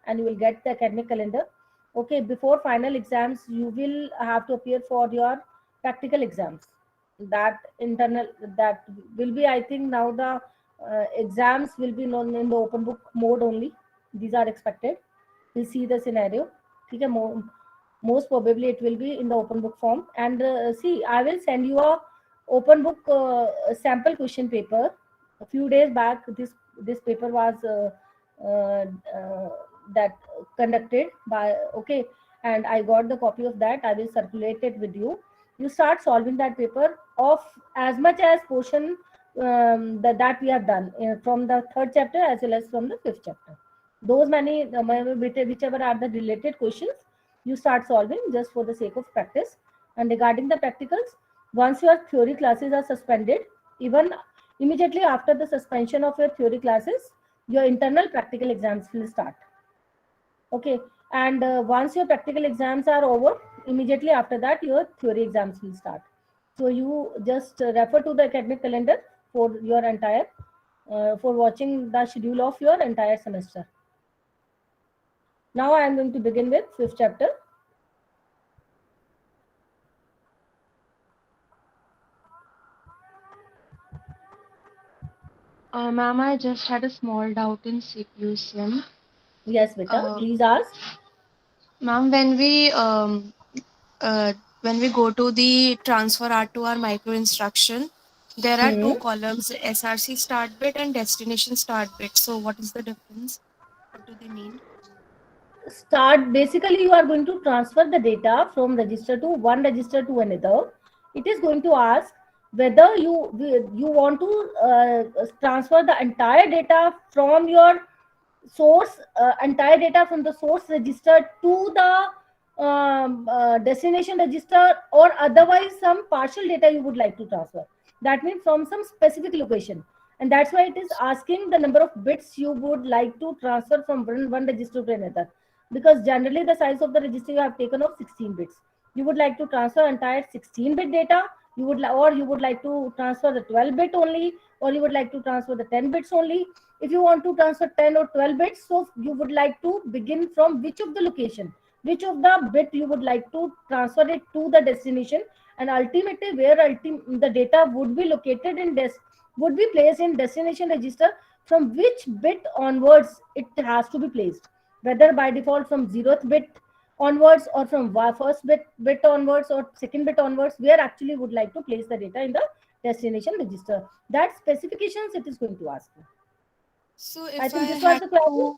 and you will get the academic calendar. Okay, before final exams, you will have to appear for your practical exams. That internal, that will be, I think now the exams will be known in the open book mode only. These are expected. We'll see the scenario. Okay, most probably it will be in the open book form. And see, I will send you a open book sample question paper. A few days back, this paper was uh, uh, that conducted by, okay, and I got the copy of that. I will circulate it with you. You start solving that paper of as much as portion that we have done from the third chapter as well as from the fifth chapter. Those many whichever are the related questions, you start solving just for the sake of practice. And regarding the practicals, once your theory classes are suspended, even immediately after the suspension of your theory classes, your internal practical exams will start. Okay, and once your practical exams are over, immediately after that your theory exams will start. So you just refer to the academic calendar for your entire for watching the schedule of your entire semester. Now I am going to begin with fifth chapter. Ma'am, I just had a small doubt in CPUCM. Yes, beta, Uh, please ask. Ma'am, uh, when we go to the transfer R to our micro instruction, there are Hmm. two columns, SRC start bit and destination start bit. So what is the difference? What do they mean? Start, basically you are going to transfer the data from register to one register to another. It is going to ask whether you want to transfer the entire data from your source, entire data from the source register to the destination register, or otherwise some partial data you would like to transfer. That means from some specific location, and that's why it is asking the number of bits you would like to transfer from one register to another. Because generally the size of the register you have taken of 16 bits, you would like to transfer entire 16-bit data, or you would like to transfer the 12-bit only, or you would like to transfer the 10 bits only. If you want to transfer 10 or 12 bits, so you would like to begin from which of the location, which of the bit you would like to transfer it to the destination, and ultimately where the data would be located in would be placed in destination register, from which bit onwards it has to be placed, whether by default from 0th bit onwards, or from first bit onwards, or second bit onwards, where actually would like to place the data in the destination register. That specifications it is going to ask you. So I if I think this was had the question.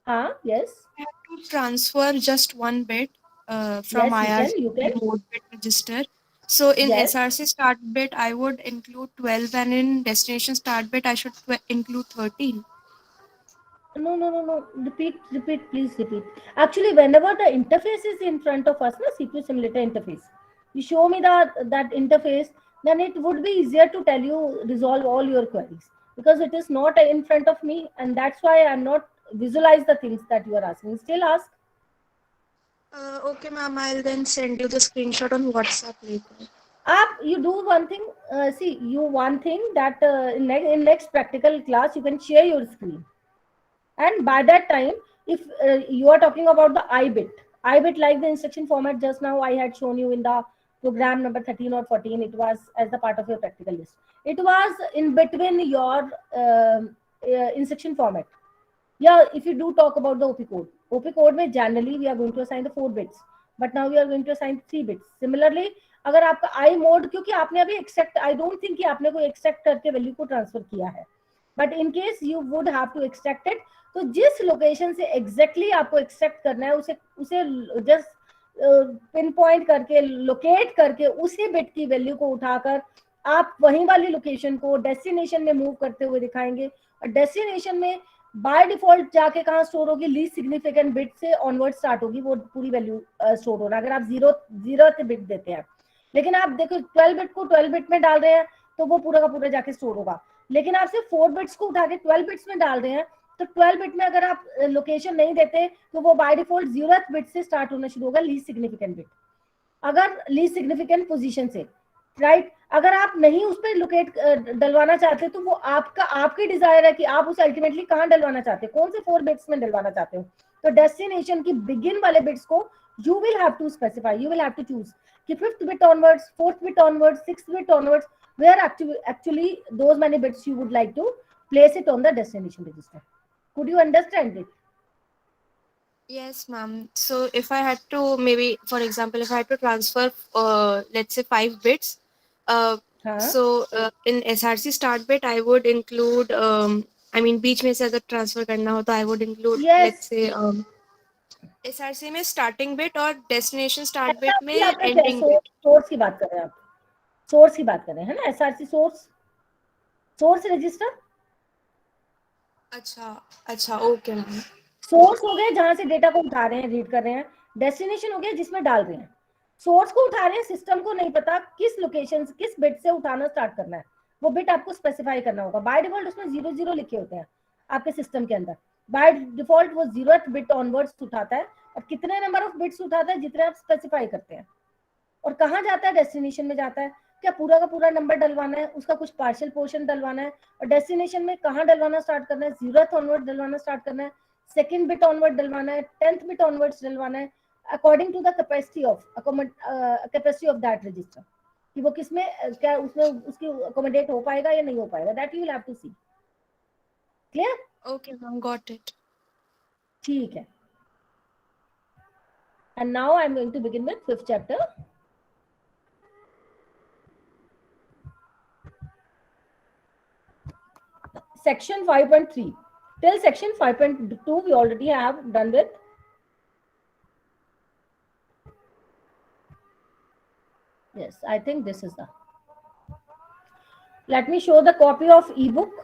to, Yes. I had to transfer just one bit from Yes, you can. IRC You can. mode bit register. So in Yes. SRC start bit, I would include 12, and in destination start bit, I should include 13. No, no, no, no. Repeat, please repeat. Actually, whenever the interface is in front of us, na CPU simulator interface, you show me that interface, then it would be easier to tell you resolve all your queries, because it is not in front of me, and that's why I'm not visualize the things that you are asking. Still ask. Okay, ma'am, I'll then send you the screenshot on WhatsApp later. You do one thing. See, you one thing that in next practical class you can share your screen, and by that time, if you are talking about the I bit like the instruction format just now I had shown you in the program number 13 or 14, it was as the part of your practical list. It was in between your instruction format. Yeah, if you do talk about the OP code में generally we are going to assign the 4 bits, but now we are going to assign 3 bits. Similarly, अगर आपका I mode, क्योंकि आपने अभी accept, I don't think कि आपने कोई accept करके वैल्यू को ट्रांसफर किया है, but in case you would have to extract it, तो जिस लोकेशन से एग्जैक्टली exactly आपको एक्सट्रैक्ट करना है, उसे उसे जस्ट पिन पॉइंट करके लोकेट करके उसी बिट की वैल्यू को उठाकर आप वहीं वाली लोकेशन को डेस्टिनेशन में मूव करते हुए दिखाएंगे, और डेस्टिनेशन में बाय डिफॉल्ट जाके कहाँ स्टोर होगी, लीस्ट सिग्निफिकेंट बिट से ऑनवर्ड स्टार्ट होगी वो पूरी वैल्यू स्टोर होना, अगर आप जीरो बिट देते हैं। लेकिन आप देखो 12 बिट को 12 बिट में डाल रहे हैं तो वो पूरा का पूरा जाके स्टोर होगा, लेकिन आप सिर्फ 4 बिट्स को उठा के 12 बिट्स में डाल रहे हैं, तो 12 बिट में अगर आप लोकेशन नहीं देते तो वो बाय डिफॉल्ट 0th बिट से स्टार्ट होना शुरू होगा, लीस्ट सिग्निफिकेंट बिट, अगर लीस्ट सिग्निफिकेंट पोजीशन से। राइट। अगर आप नहीं उस पर लोकेट डलवाना चाहते तो वो आपकी डिजायर है कि आप उसे अल्टीमेटली कहाँ डलवाना चाहते हो, कौन से 4 बिट्स में डलवाना चाहते हो। तो डेस्टिनेशन की बिगिन वाले बिट्स को you will have to specify, you will have to choose कि 5th bit onwards, 4th bit onwards, 6th bit onwards, where actually those many bits you would like to place it on the destination register. Could you understand it? Yes, ma'am. So if I had to, maybe for example, if I had to transfer, let's say 5 bits, uh, हाँ so in SRC start bit, I would include, I mean, बीच में से अगर transfer करना हो तो I would include, let's yes, say, SRC में starting bit और destination start ऐसा bit भी में आपने ending bit. सोर्स की बात कर रहे हैं आप, सोर्स की बात कर रहे हैं, है ना, एसआरसी सोर्स, सोर्स रजिस्टर। अच्छा, अच्छा, okay, ma'am. सोर्स हो गए जहां से डेटा को उठा रहे हैं, रीड कर रहे हैं। डेस्टिनेशन हो गया जिसमें डाल रहे हैं। सोर्स को उठा रहे हैं, सिस्टम को नहीं पता किस लोकेशन से, किस बिट से उठाना स्टार्ट करना है, वो बिट आपको स्पेसिफाई करना होगा। बाय डिफॉल्ट उसमें 00 लिखे होते हैं आपके सिस्टम के अंदर। बाय डिफॉल्ट वो 0th बिट ऑनवर्ड्स उठाता है, और कितने नंबर ऑफ बिट्स उठाता है, जितने आप स्पेसिफाई करते हैं। और कहाँ जाता है, डेस्टिनेशन में जाता है। क्या पूरा का पूरा नंबर डलवाना है, उसका कुछ पार्शियल पोर्शन डलवाना है, और डेस्टिनेशन में कहाँ डलवाना स्टार्ट करना है, 0th ऑनवर्ड डलवाना स्टार्ट करना है, 2nd बिट ऑनवर्ड डलवाना है, 10th बिट ऑनवर्ड्स डलवाना है, according to the capacity of that register, कि वो किसमें क्या उसमें उसकी अकोमोडेट हो पाएगा या नहीं हो पाएगा, that you will have to see. Clear? Okay, ma'am, got it. ठीक है। And now I am going to begin with 5th चैप्टर। Section 5.3. Till section 5.2 we already have done with. Yes, I think this is the. Let me show the copy of ebook.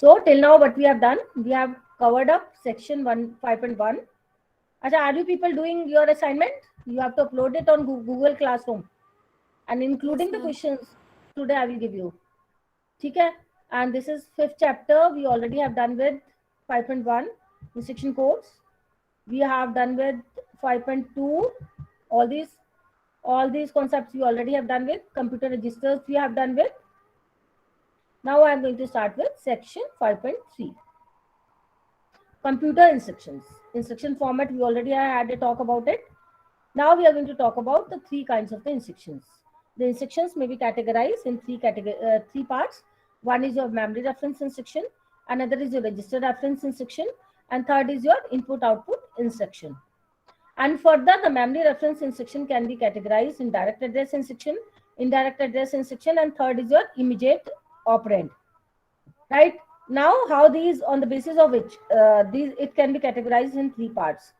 So till now what we have done, we have covered up section 5.1. Acha, are you people doing your assignment? You have to upload it on Google Classroom, and including Yes, the ma'am. questions today I will give you. Okay? And this is 5th chapter. We already have done with 5.1 restriction codes. We have done with 5.2. All these concepts we already have done with. Computer registers we have done with. Now I am going to start with section 5.3. Computer instructions. Instruction format, we already had a talk about it. Now we are going to talk about the 3 kinds of the instructions. The instructions may be categorized in 3 parts. One is your memory reference instruction, another is your register reference instruction, and third is your input output instruction. And further, the memory reference instruction can be categorized in direct address instruction, indirect address instruction, and third is your immediate operand. Right? Now, how these, on the basis of which these, it can be categorized in 3 parts.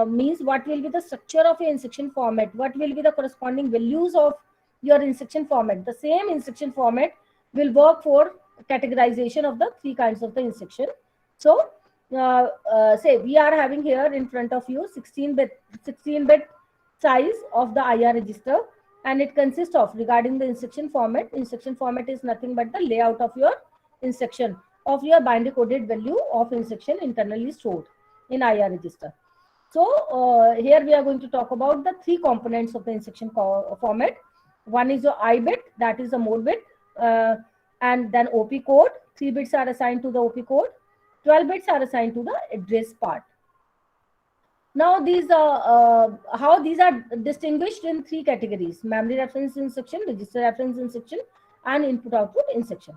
Means what will be the structure of your instruction format, what will be the corresponding values of your instruction format. The same instruction format will work for categorization of the 3 kinds of the instruction. So say we are having here in front of you 16-bit size of the IR register, and it consists of, regarding the instruction format is nothing but the layout of your instruction, of your binary coded value of instruction internally stored in IR register. So here we are going to talk about the 3 components of the instruction format. One is your I bit, that is the mode bit, and then OP code. 3 bits are assigned to the OP code. 12 bits are assigned to the address part. Now these are how these are distinguished in 3 categories: memory reference instruction, register reference instruction, and input output instruction.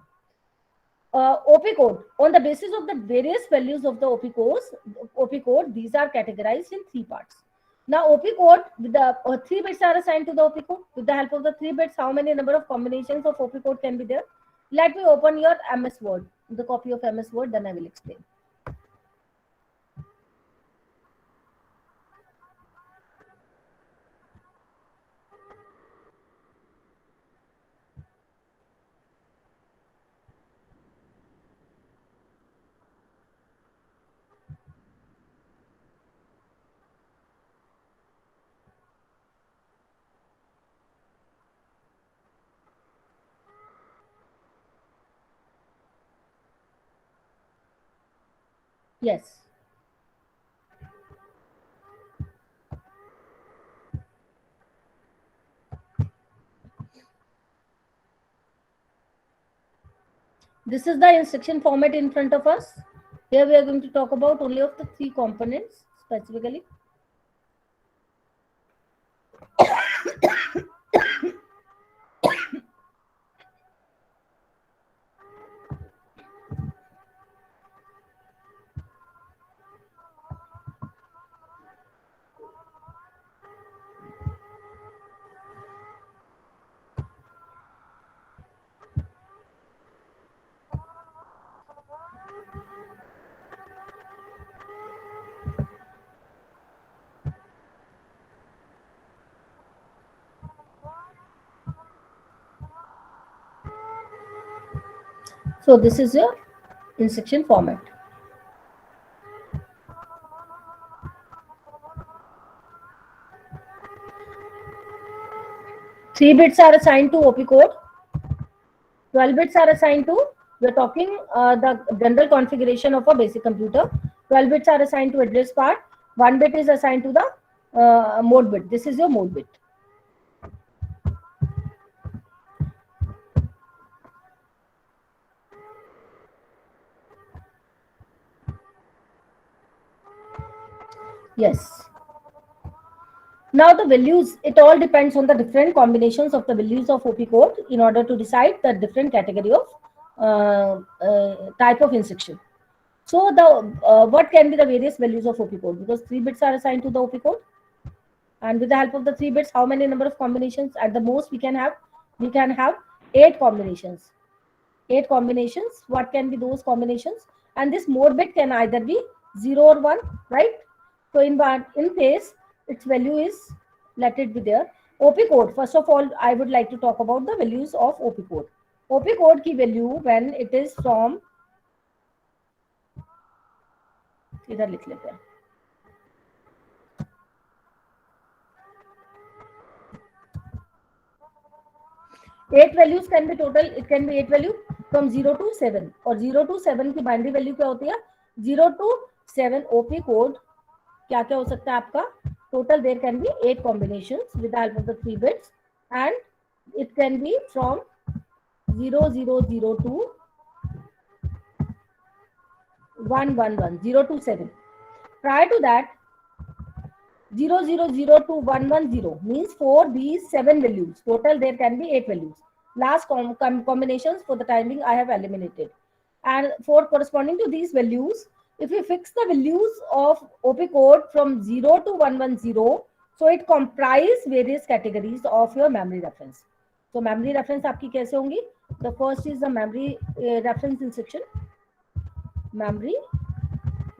OP code, on the basis of the various values of the OP code, these are categorized in 3 parts. Now OP code, with the 3 bits are assigned to the OP code. With the help of the 3 bits, how many number of combinations of OP code can be there? Let me open your MS Word, the copy of MS Word, then I will explain. Yes. This is the instruction format in front of us. Here we are going to talk about only of the 3 components specifically. So this is your instruction format. Three bits are assigned to OP code. 12 bits are assigned to, we're talking the general configuration of a basic computer. 12 bits are assigned to address part. 1 bit is assigned to the mode bit. This is your mode bit. Yes. Now the values, it all depends on the different combinations of the values of OP code in order to decide the different category of type of instruction. So the what can be the various values of OP code? Because 3 bits are assigned to the OP code, and with the help of the 3 bits, how many number of combinations? At the most we can have 8 combinations. 8 combinations. What can be those combinations? And this mode bit can either be 0 or 1, right? So in case its value is, let it be there. OP code, first of all, I would like to talk about the values of OP code. OP code की value when it is from, इधर लिख लेते हैं. Eight values can be total. It can be 8 value from 0 to 7. और 0 to 7 की binary value क्या होती है? 0 to 7 OP code क्या क्या हो सकता है आपका? Total there can be 8 combinations with the help of the 3 bits, and it can be from 0000 to 111, 0 to 7. Prior to that, 000 to 110 means for these 7 values. Total there can be 8 values. Last combinations for the timing I have eliminated. And for corresponding to these values, if we fix the values of OP code from 0 to 110, so it comprise various categories of your memory reference. So memory reference आपकी कैसे होंगी? The first is the memory reference instruction. Memory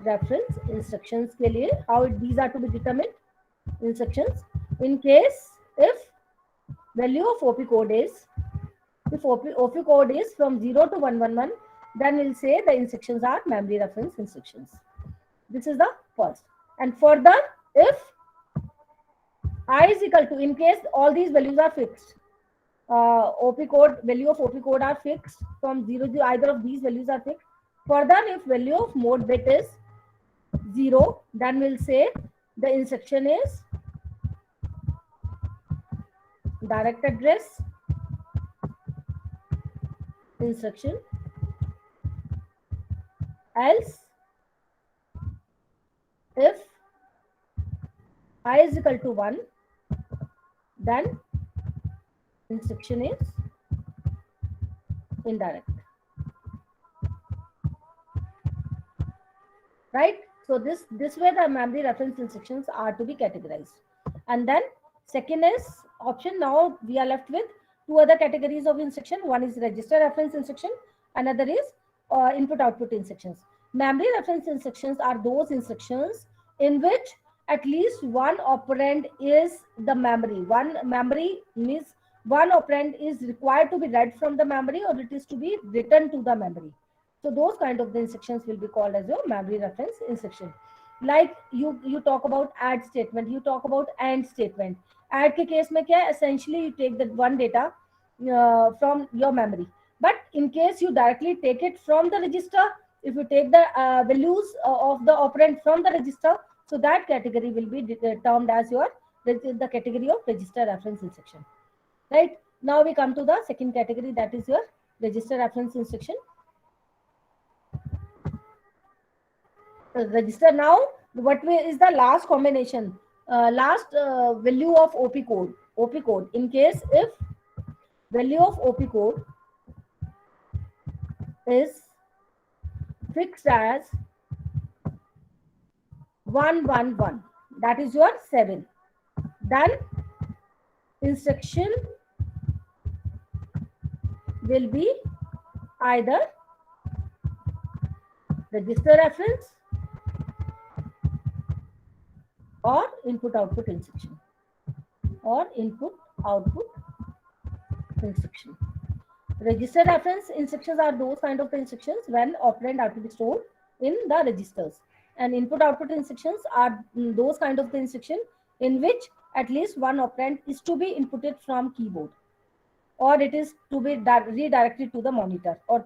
reference instructions के लिए how these are to be determined. Instructions in case if value of OP code is, if OP code is from 0 to 111, then we'll say the instructions are memory reference instructions. This is the first. And further, if I is equal to, in case all these values are fixed, OP code, value of OP code are fixed from 0 to, either of these values are fixed. Further, if value of mode bit is 0, then we'll say the instruction is direct address instruction. Else, if I is equal to 1, then instruction is indirect. Right? So this way the memory reference instructions are to be categorized. And then second is option. Now we are left with 2 other categories of instruction. One is register reference instruction, another is input output instructions. Memory reference instructions are those instructions in which at least one operand is the memory. One memory means one operand is required to be read from the memory, or it is to be written to the memory. So those kind of the instructions will be called as your memory reference instruction. Like you talk about add statement, you talk about AND statement. Add के case में क्या है? Essentially you take the one data from your memory. But in case you directly take it from the register, if you take the values of the operand from the register, so that category will be termed as your the category of register reference instruction. Right? Now we come to the second category, that is your register reference instruction. register. Now what is the last combination, last value of OP code? OP code, in case if value of OP code is fixed as 111, that is your 7, then instruction will be either register reference or input output instruction, or input output instruction. Register reference instructions are those kind of instructions when operand are to be stored in the registers, and input output instructions are those kind of the instruction in which at least one operand is to be inputted from keyboard, or it is to be redirected to the monitor, or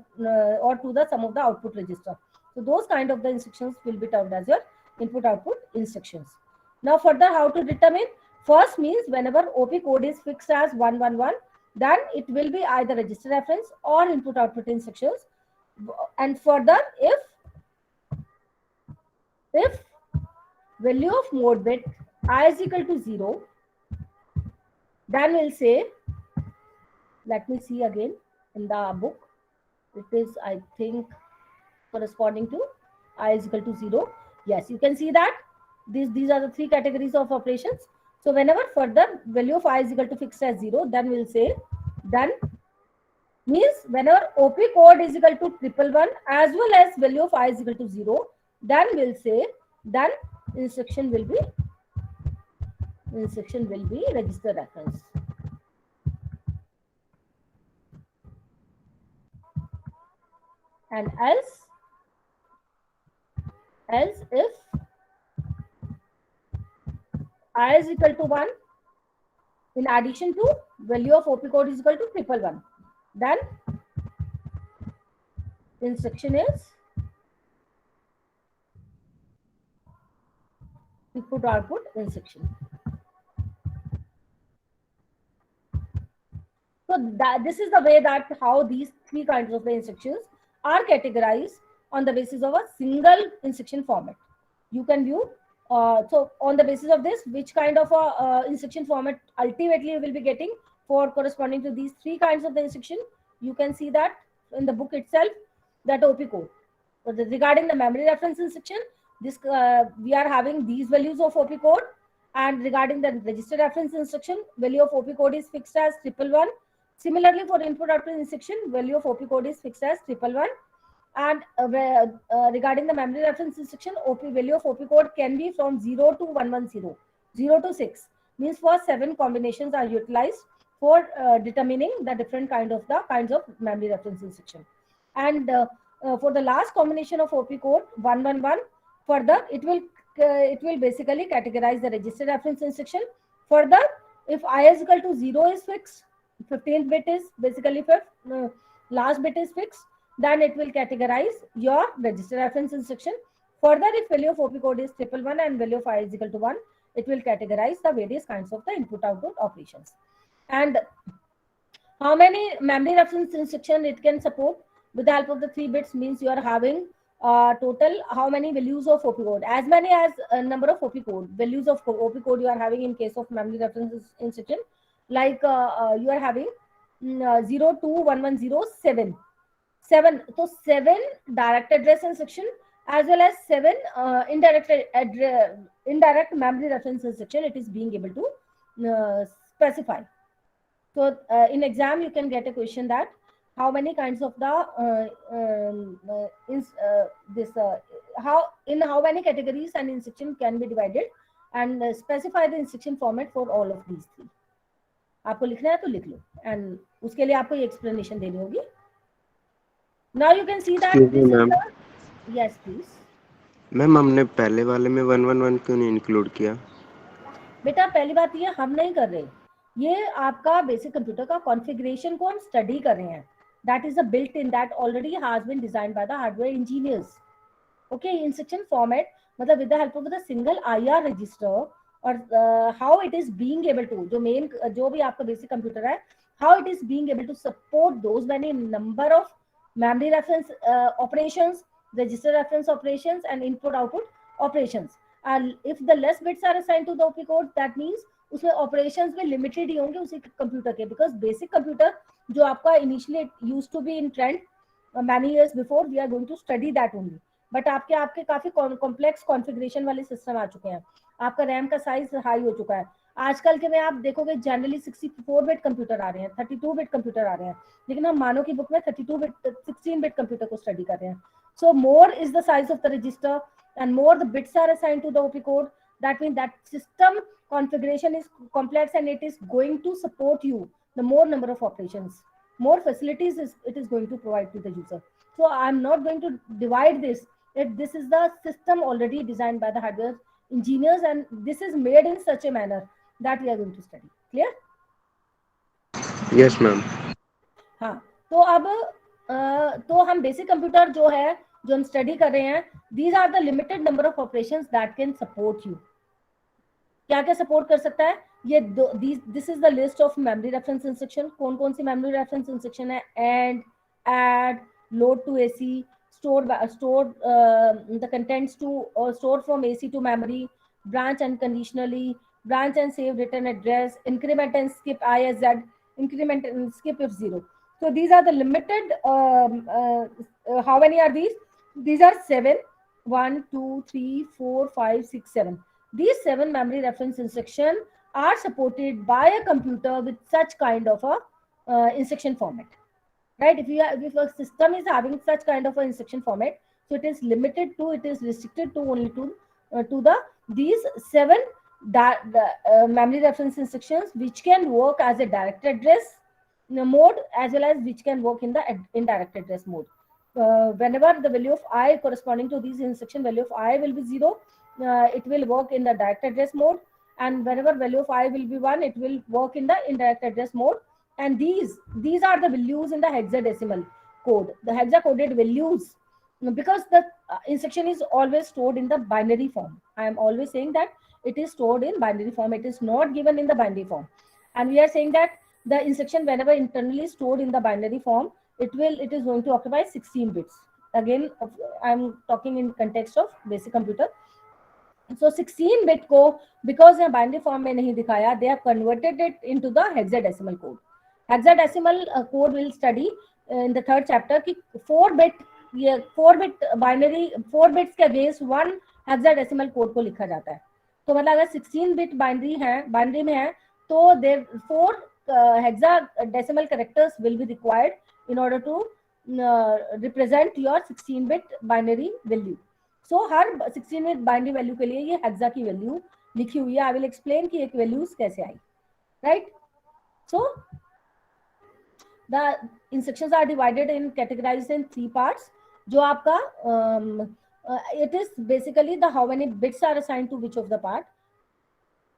to the some of the output register. So those kind of the instructions will be termed as your input output instructions. Now further, how to determine? First means whenever OP code is fixed as 111, then it will be either register reference or input output instructions. And further, if value of mode bit I is equal to 0, then we'll say, let me see again in the book, it is, I think, corresponding to I is equal to 0. Yes, you can see that these are the three categories of operations. So whenever further value of I is equal to fixed as 0, then we'll say, then means whenever OP code is equal to 111 as well as value of I is equal to 0, then we'll say, then instruction will be register reference. And else if I is equal to 1, in addition to value of OP code is equal to 111, then instruction is input output instruction. So this is the way that how these three kinds of the instructions are categorized on the basis of a single instruction format. You can view, so on the basis of this, which kind of a instruction format ultimately you will be getting for corresponding to these three kinds of the instruction. You can see that in the book itself, that OP code. So regarding the memory reference instruction, this we are having these values of OP code, and regarding the register reference instruction, value of OP code is fixed as 111. Similarly, for input output instruction, value of OP code is fixed as 111. And regarding the memory reference instruction, value of OP code can be from 0 to 110, 0 to 6. Means for 7 combinations are utilized for determining the different kinds of memory reference instruction. And for the last combination of OP code 111, further it will basically categorize the register reference instruction. Further, if I is equal to 0 is fixed, 15th bit is basically fifth, last bit is fixed, then it will categorize your register reference instruction. Further, if value of OP code is 111 and value of I is equal to 1, it will categorize the various kinds of the input output operations. And how many memory reference instruction it can support with the help of the 3 bits means you are having total how many values of OP code, as many as number of OP code, values of OP code you are having in case of memory reference instruction, like you are having 0 to 110, 7. So 7 direct address instruction as well as 7 indirect memory reference instruction it is being able to specify. So in exam you can get a question that how many kinds of the how many categories an instruction can be divided, and specify the instruction format for all of these 3. आपको लिखना है तो लिख लो, and उसके लिए आपको ये explanation देनी होगी. Now you can see that this is the, yes please. Ma'am हमने पहले वाले में 111 क्यों नहीं इंक्लूड किया? बेटा पहली बात ये हम नहीं कर रहे, ये आपका बेसिक कंप्यूटर का कॉन्फ़िगरेशन को हम स्टडी कर रहे हैं. That is a built-in that already has been designed by the hardware engineers. Okay, instruction format मतलब with the help of the single IR register और how it is being able to, जो main जो भी आपका basic computer है, how it is being able to support those many number of memory reference operations, register reference operations and input output operations. And if the less bits are assigned to the OP code, that means उसमें operations में limited ही होंगे उसी computer के, because basic computer जो आपका initially used to be in trend many years before, we are going to study that only. But आपके काफी complex configuration वाले सिस्टम आ चुके हैं, आपका रैम का साइज हाई हो चुका है। आजकल के में आप देखोगे जनरली 64 बिट कंप्यूटर आ रहे हैं, 32 बिट कंप्यूटर आ रहे हैं, लेकिन हम मानो की बुक में 32 बिट 16 बिट कंप्यूटर को स्टडी कर रहे हैं। So more is the size of the register and more the bits are assigned to the OP code, that means that system configuration is complex and it is going to support you the more number of operations, more facilities it is going to provide to the user. So I'm not going to divide this. This is the system already designed by the hardware engineers and this is made in such a manner that we are going to study. Clear? Yes, ma'am. हाँ, तो अब तो हम basic computer जो है जो हम study कर रहे हैं, these are the limited number of operations that can support you. क्या क्या सपोर्ट कर सकता है ये this is the list of memory reference instruction. कौन कौन सी मेमोरी रेफरेंस इंस्ट्रक्शन है? And, add, load to AC, store the contents to store from AC to memory, branch unconditionally, branch and save return address, increment and skip ISZ, increment and skip if 0. So these are the limited, how many are these? These are 7, 1, 2, 3, 4, 5, 6, 7. These 7 memory reference instructions are supported by a computer with such kind of a instruction format, right? If a system is having such kind of a instruction format, so it is limited to, it is restricted to only to the these 7 memory reference instructions which can work as a direct address mode as well as which can work in the indirect address mode. Whenever the value of I corresponding to these instruction value of I will be 0, it will work in the direct address mode, and whenever value of I will be 1, it will work in the indirect address mode. And these are the values in the hexadecimal code, the hexacoded values, because the instruction is always stored in the binary form. I am always saying that it is stored in binary form, it is not given in the binary form. And we are saying that the instruction whenever internally stored in the binary form, it is going to occupy 16 bits. Again, I am talking in context of basic computer. So 16 bit को because ये binary form में नहीं दिखाया, they have converted it into the hexadecimal code. Hexadecimal code will study in the 3rd chapter कि 4 bit binary 4 bits के against 1 hexadecimal code को लिखा जाता है। तो मतलब अगर 16 बिट बाइनरी में है तो there 4 hexadecimal characters will be required in order to represent your 16 bit binary value. So her 16 bit binary value के लिए ये हेक्सा की वैल्यू लिखी हुई है। आई विल एक्सप्लेन कि एक वैल्यूज कैसे आई, right? So the instructions are divided in categorized in 3 parts. जो आपका it is basically the how many bits are assigned to which of the part,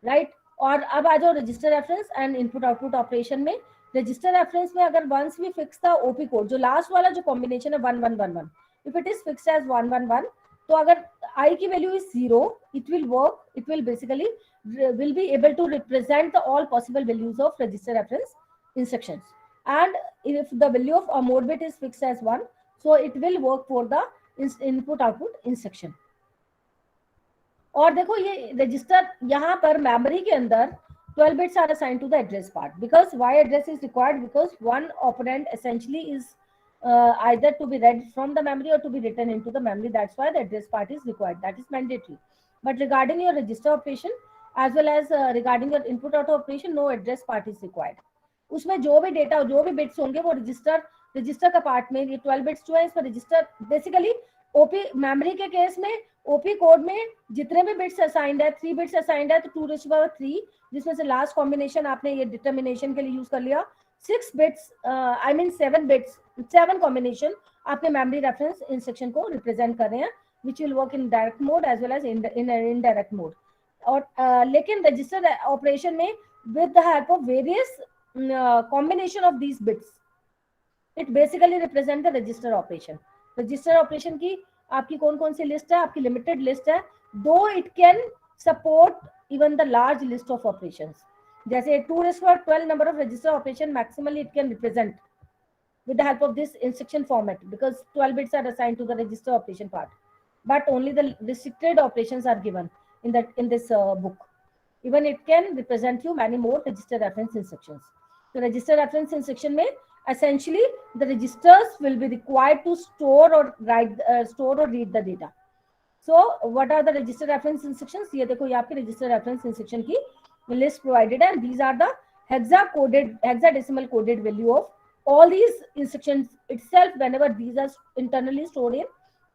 right? और अब आ जाओ register reference and input output operation में। Register reference में अगर once we fix the OP code, जो लास्ट वाला जो कॉम्बिनेशन है 1 1 1 1, if it is fixed as 1 1 1, तो अगर आई की value is 0, it will work, it will basically will be able to represent the all possible values of register reference instructions. And if the value of a mode bit is fixed as 1, so it will work for the input output instruction. और देखो ये register यहाँ पर memory के अंदर 12 bits are assigned to the address part, because why address is required, because one operand essentially is either to be read from the memory or to be written into the memory. That's why the address part is required, that is mandatory. But regarding your register operation as well as regarding your input auto operation, no address part is required. उसमें जो भी data जो भी bits होंगे वो register का part में, ये 12 बिट्स जो है इसमें रजिस्टर बेसिकली ओपी मेमोरी के केस में ओपी कोड में जितने भी बिट्स असाइंड है, 3 बिट्स असाइंड है तो 2⁻3, जिसमें से लास्ट कॉम्बिनेशन आपने ये डिटर्मिनेशन के लिए यूज कर लिया। 6 bits I mean 7 bits, 7 combination आपके मेमोरी रेफरेंस इंस्ट्रक्शन को रिप्रेजेंट कर रहे हैं, which will work in direct mode as well as in indirect mode. और लेकिन रजिस्टर ऑपरेशन में with the help of various combination of these bits, it basically represent the register operation. Register operation की आपकी कौन कौन सी list है? आपकी limited list है, though it can support even the large list of operations. जैसे 2⁻12 number of register operation maximally it can represent, with the help of this instruction format, because 12 bits are assigned to the register operation part, but only the restricted operations are given in this book. Even it can represent you many more register reference instructions. So register reference instruction में essentially the registers will be required to store or read the data. So what are the register reference instructions? ये देखो, ये आपके register reference instruction की list provided है, and these are the hexadecimal coded value of all these instructions itself whenever these are internally stored in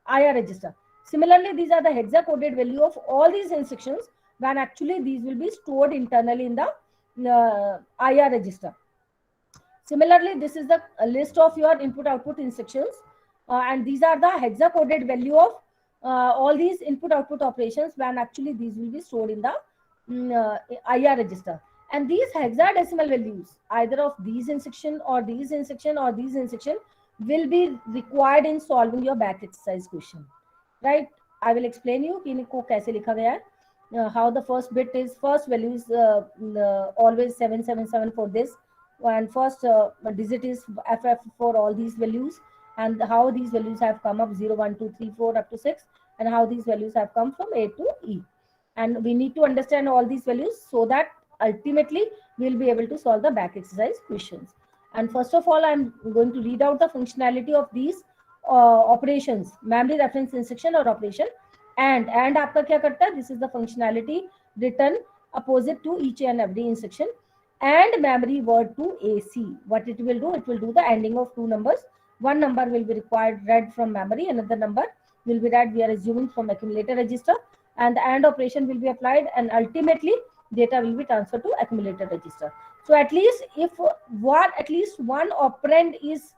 IR register. Similarly, these are the hexa coded value of all these instructions when actually these will be stored internally in the IR register. Similarly, this is the list of your input output instructions, and these are the hexa coded value of all these input output operations when actually these will be stored in the IR register. And these hexadecimal values, either of these instruction or these instruction or these instruction, will be required in solving your back exercise question, right? I will explain you कि इनको कैसे लिखा गया है. How the first value is always 777 for this, and first digit is FF for all these values, and how these values have come up 0, 1, 2, 3, 4 up to 6, and how these values have come from A to E. And we need to understand all these values so that ultimately we'll be able to solve the back exercise questions. And first of all, I'm going to read out the functionality of these operations, memory reference instruction or operation. And आपका क्या करता है? This is the functionality written opposite to each and every instruction. And memory word to AC. What it will do? It will do the ending of two numbers. One number will be required read from memory. Another number will be read, we are assuming, from accumulator register. And the AND operation will be applied, and ultimately data will be transferred to accumulator register. So at least at least one operand is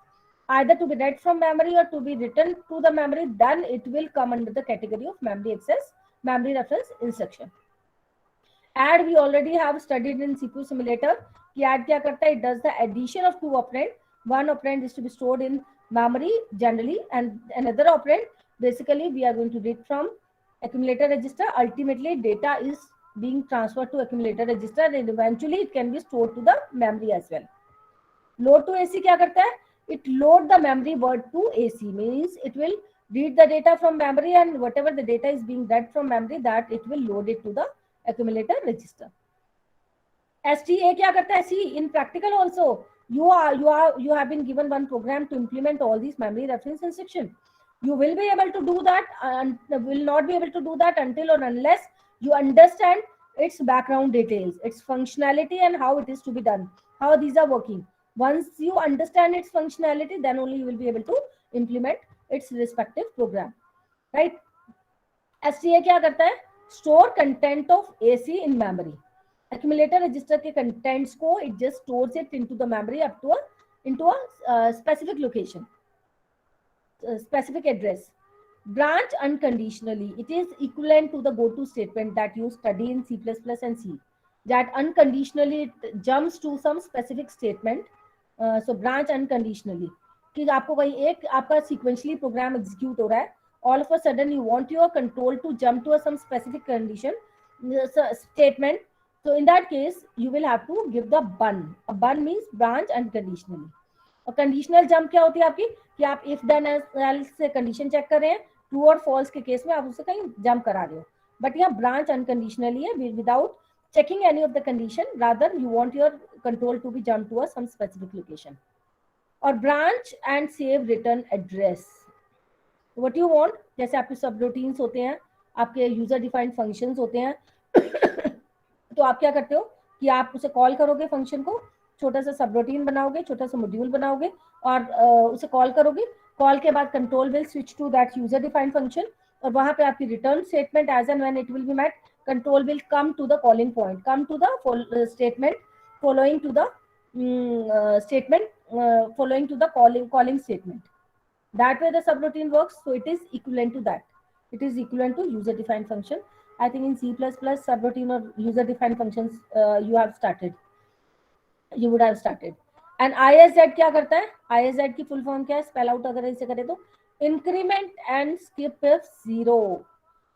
either to be read from memory or to be written to the memory, then it will come under the category of memory access, memory reference instruction. Add, we already have studied in CPU simulator. कि add क्या करता है? It does the addition of two operand. One operand is to be stored in memory generally, and another operand basically we are going to read from accumulator register. Ultimately data is being transferred to accumulator register, and eventually it can be stored to the memory as well. Load to AC क्या करता है? It load the memory word to AC, means it will read the data from memory, and whatever the data is being read from memory, that it will load it to the accumulator register. STA क्या करता है? See, in practical also you have been given one program to implement all these memory reference instruction. You will be able to do that, and will not be able to do that until or unless you understand its background details, its functionality, and how it is to be done, how these are working. Once you understand its functionality, then only you will be able to implement its respective program, right? STA क्या करता है? Store content of AC in memory. Accumulator register के contents को it just stores it into the memory up to into a specific location, specific address. Branch unconditionally. It is equivalent to the go-to statement that you study in C++ and C. That unconditionally it jumps to some specific statement. So branch unconditionally. कि आपको कहीं एक आपका sequentially program execute हो रहा है, all of a sudden you want your control to jump to some specific condition statement. So in that case you will have to give the bun. A bun means branch unconditionally. और conditional jump क्या होती है आपकी? कि आप if then else से condition check कर रहे हैं, true और false के केस में आप उससे कहीं jump करा रहे हो. But यहाँ branch unconditionally है, without checking any of the condition, rather you want your control to be jumped to some specific location. और branch and save return address. What you want? जैसे आपके subroutines होते हैं, आपके user defined functions होते हैं, तो आप क्या करते हो कि आप उसे कॉल करोगे, फंक्शन को छोटा सा सबरूटीन बनाओगे, छोटा सा मॉड्यूल बनाओगे और उसे कॉल करोगे. कॉल के बाद control will switch to that user defined function, और वहां पे आपकी return statement as and when it will be met, control will come to the calling point, come to the statement following to the following to the calling statement. That way the subroutine works. So it is equivalent to that. It is equivalent to user defined function. I think in C++ subroutine or user defined functions you would have started. And ISZ क्या करता है? ISZ की full form क्या है? Spell out अगर इसे करें तो increment and skip if 0.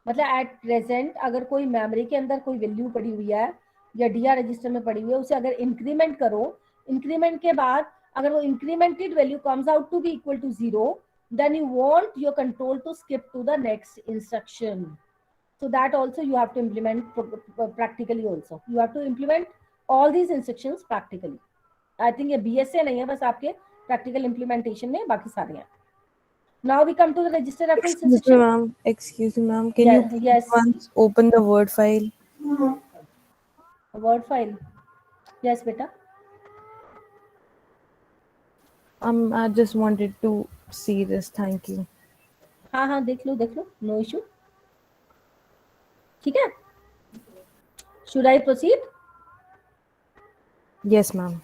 मतलब at present अगर कोई मेमोरी के अंदर कोई वैल्यू पड़ी हुई है या DR रजिस्टर में पड़ी हुई है, उसे अगर इंक्रीमेंट करो, इंक्रीमेंट के बाद अगर वो incremented value comes out to be equal to 0, then you want your control to skip to the next instruction. So that also you have to implement practically also. You have to implement all these instructions practically. I think ये BSA नहीं है, बस आपके practical implementation में बाकी सारे हैं. Now we come to the register reference instruction. Excuse me, ma'am. Can Yeah, you yes. once open the Word file? Word file. Yes, beta. I just wanted to see this. Thank you. हाँ हाँ देख लो, no issue. ठीक है. Should I proceed? Yes, ma'am.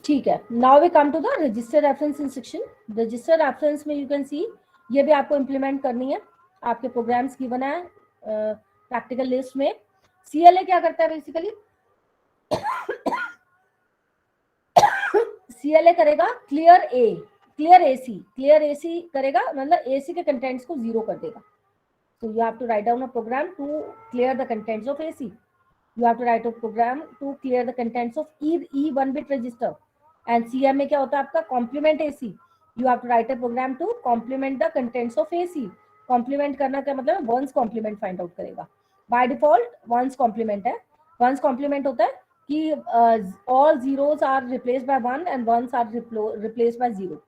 ठीक है. Now we come to the register reference instruction. Register reference में you can see ये भी आपको implement करनी है. आपके programs की बना है practical list में. CLA क्या करता है basically? CLA करेगा clear AC करेगा, मतलब AC के contents को zero कर देगा. So you have to write down a program to clear the contents of AC. You have to write a program to clear the contents of E 1-bit register. And CM में क्या होता है आपका complement AC. You have to write a program to complement the contents of AC. Complement करना क्या मतलब है? Ones complement find out करेगा. By default ones complement है. Ones complement होता है कि all zeros are replaced by 1 and ones are replaced by 0.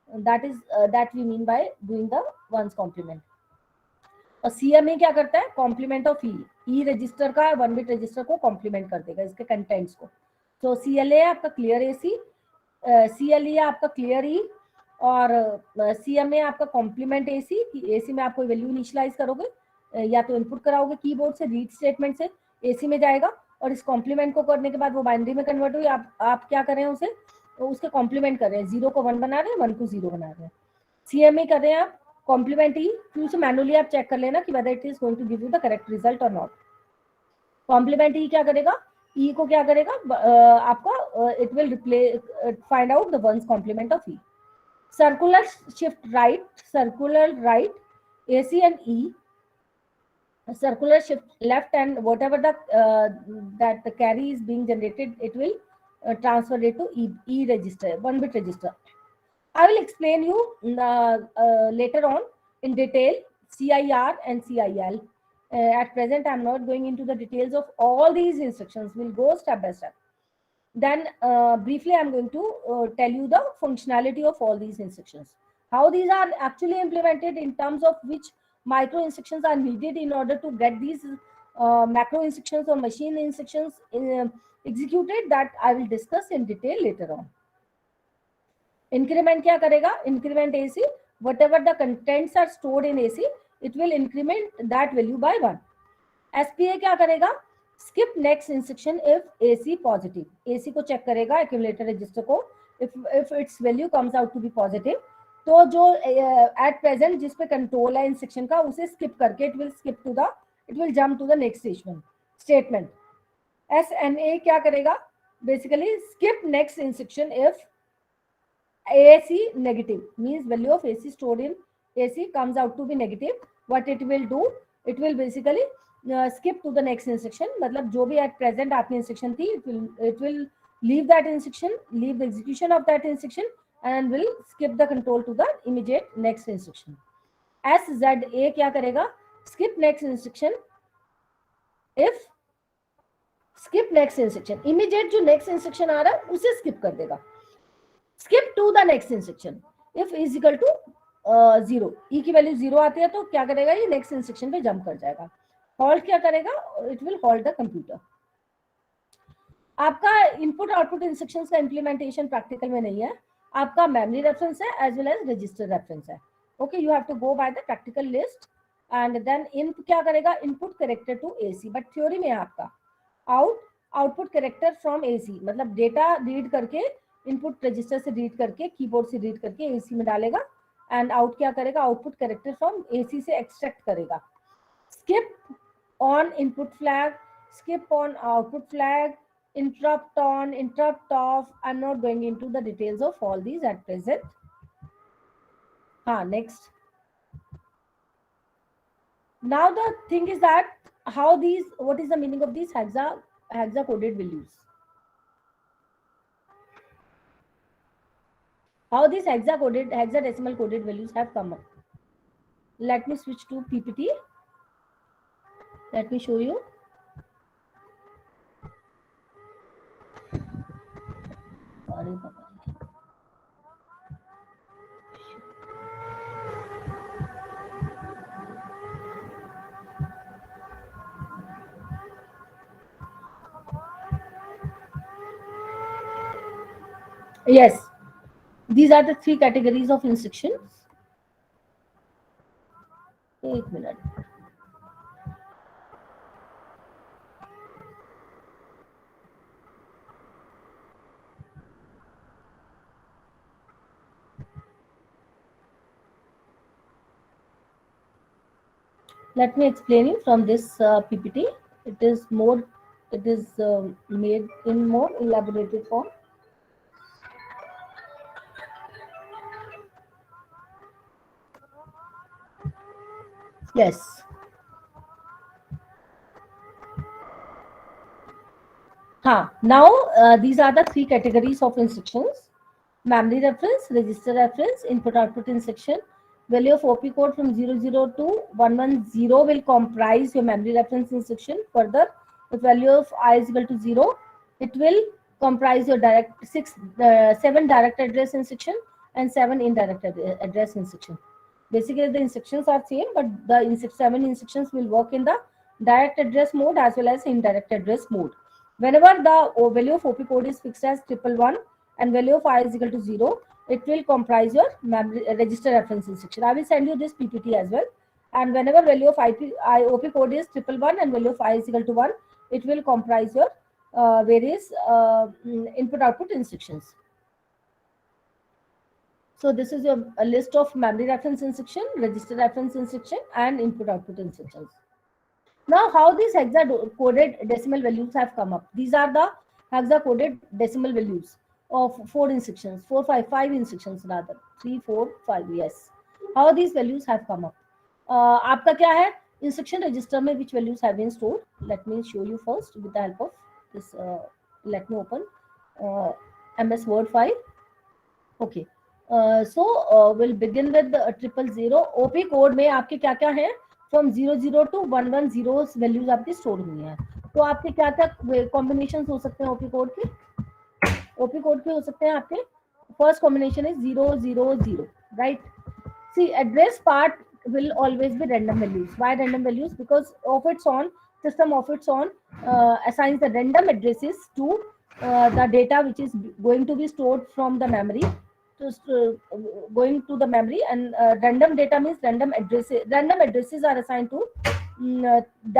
That is that we mean by doing the ones complement. और CMA क्या करता है? Complement of E register का 1-bit register को कॉम्प्लीमेंट कर देगा, इसके कंटेंट्स को. तो CLA आपका क्लियर AC, CLE आपका क्लियर ई, और CMA आपका कॉम्प्लीमेंट AC. AC में आप कोई वैल्यू इनिशियलाइज करोगे या तो इनपुट कराओगे कीबोर्ड से, रीड स्टेटमेंट से AC में जाएगा, और इस कॉम्प्लीमेंट को करने के बाद वो बाइनरी में कन्वर्ट हुई. आप क्या कर रहे हैं उसे, उसके कॉम्प्लीमेंट कर रहे हैं. 0 को 1 बना रहे हैं, 1 को 0 बना रहे हैं. CMA कर रहे हैं आप कॉम्प्लीमेंट ई, फिर उसे मैनुअली आप चेक कर लेना कि whether it is going to give you the correct result और नॉट. कॉम्प्लीमेंट ई क्या करेगा? ई को क्या करेगा आपका? It will find out the ones complement of E. Circular shift right AC and E. Circular shift left, and whatever that the carry is being generated, it will transfer it to E register, 1-bit register. I will explain you later on in detail CIR and CIL. At present, I am not going into the details of all these instructions. We'll go step by step. Then briefly, I am going to tell you the functionality of all these instructions. How these are actually implemented, in terms of which micro instructions are needed in order to get these macro instructions or machine instructions executed, that I will discuss in detail later on. Increment क्या करेगा? Increment AC, whatever the contents are stored in AC, it will increment that value by 1. SPA क्या करेगा? Skip next instruction if AC positive. AC को check करेगा accumulator register को, if its value comes out to be positive, तो जो at present जिस पे control है instruction का, उसे skip करके it will jump to the next statement. SNA क्या करेगा? Basically skip next instruction if AC negative, means value of AC stored in AC comes out to be negative. What it will do, it will basically skip to the next instruction. मतलब जो भी at present आपने instruction थी, it will leave that instruction, leave the execution of that instruction, and will skip the control to the immediate next instruction. SZA क्या करेगा? Skip next instruction if skip next instruction, immediate जो next instruction आ रहा है उसे skip कर देगा. Skip to the next instruction if is equal to 0. E की value 0 आती है तो क्या करेगा? ये नेक्स्ट इंस्ट्रक्शन पे जंप कर जाएगा. हॉल्ट क्या करेगा? It will halt the computer. आपका इनपुट आउटपुट इंस्ट्रक्शंस का इंप्लीमेंटेशन प्रैक्टिकल में नहीं है, आपका मेमोरी रेफरेंस है as well as register reference है. Okay, you have to go by the practical list and then in क्या करेगा? Input character to AC. But theory में आपका आउटपुट कैरेक्टर फ्रॉम AC, मतलब डेटा रीड करके input register से read करके, keyboard से रीड करके AC में डालेगा, एंड आउट क्या करेगा? आउटपुट कैरेक्टर फ्रॉम AC से एक्सट्रैक्ट करेगा. Skip on input flag, skip on output flag, interrupt on, interrupt off. I'm not going into the details of all these at present. Next. Now the thing is that what is the meaning of these hexa coded values? how these hexadecimal coded values have come up. Let me switch to PPT. Let me show you. अरे बाबा, yes, these are the three categories of instructions. एक minute. Let me explain you from this PPT. It is made in more elaborated form. Yes. Now these are the three categories of instructions: memory reference, register reference, input-output instruction. Value of OP code from 00 to 110 will comprise your memory reference instruction. Further, if value of I is equal to 0, it will comprise your 7 direct address instruction and 7 indirect address instruction. Basically, the instructions are same, but the 7 instructions will work in the direct address mode as well as indirect address mode. Whenever the value of OP code is fixed as 111 and value of I is equal to 0, it will comprise your memory register reference instruction. I will send you this PPT as well. And whenever value of OP code is 111 and value of I is equal to 1, it will comprise your various input-output instructions. So this is your a list of memory reference instruction, register reference instruction, and input-output instructions. Now, how these hexa-coded decimal values have come up? These are the hexa-coded decimal values of 4 instructions, 5 instructions rather, 3, 4, 5. Yes. How these values have come up? आपका क्या है? Instruction register में which values have been stored? Let me show you first with the help of this. Let me open MS Word file. Okay. So we'll begin with the 000. OP code में आपके क्या क्या है? From 00 to 110 values आपकी store हुई हैं. तो आपके क्या क्या कॉम्बिनेशन हो सकते हैं ओपी कोड के? ओपी कोड के हो सकते हैं आपके. First combination is 000, right? See address part will always be random values. Why random values? Because system of its own assigns the random addresses to the data which is going to be stored from the memory. Going to the memory, and random data means random addresses. Random addresses are assigned to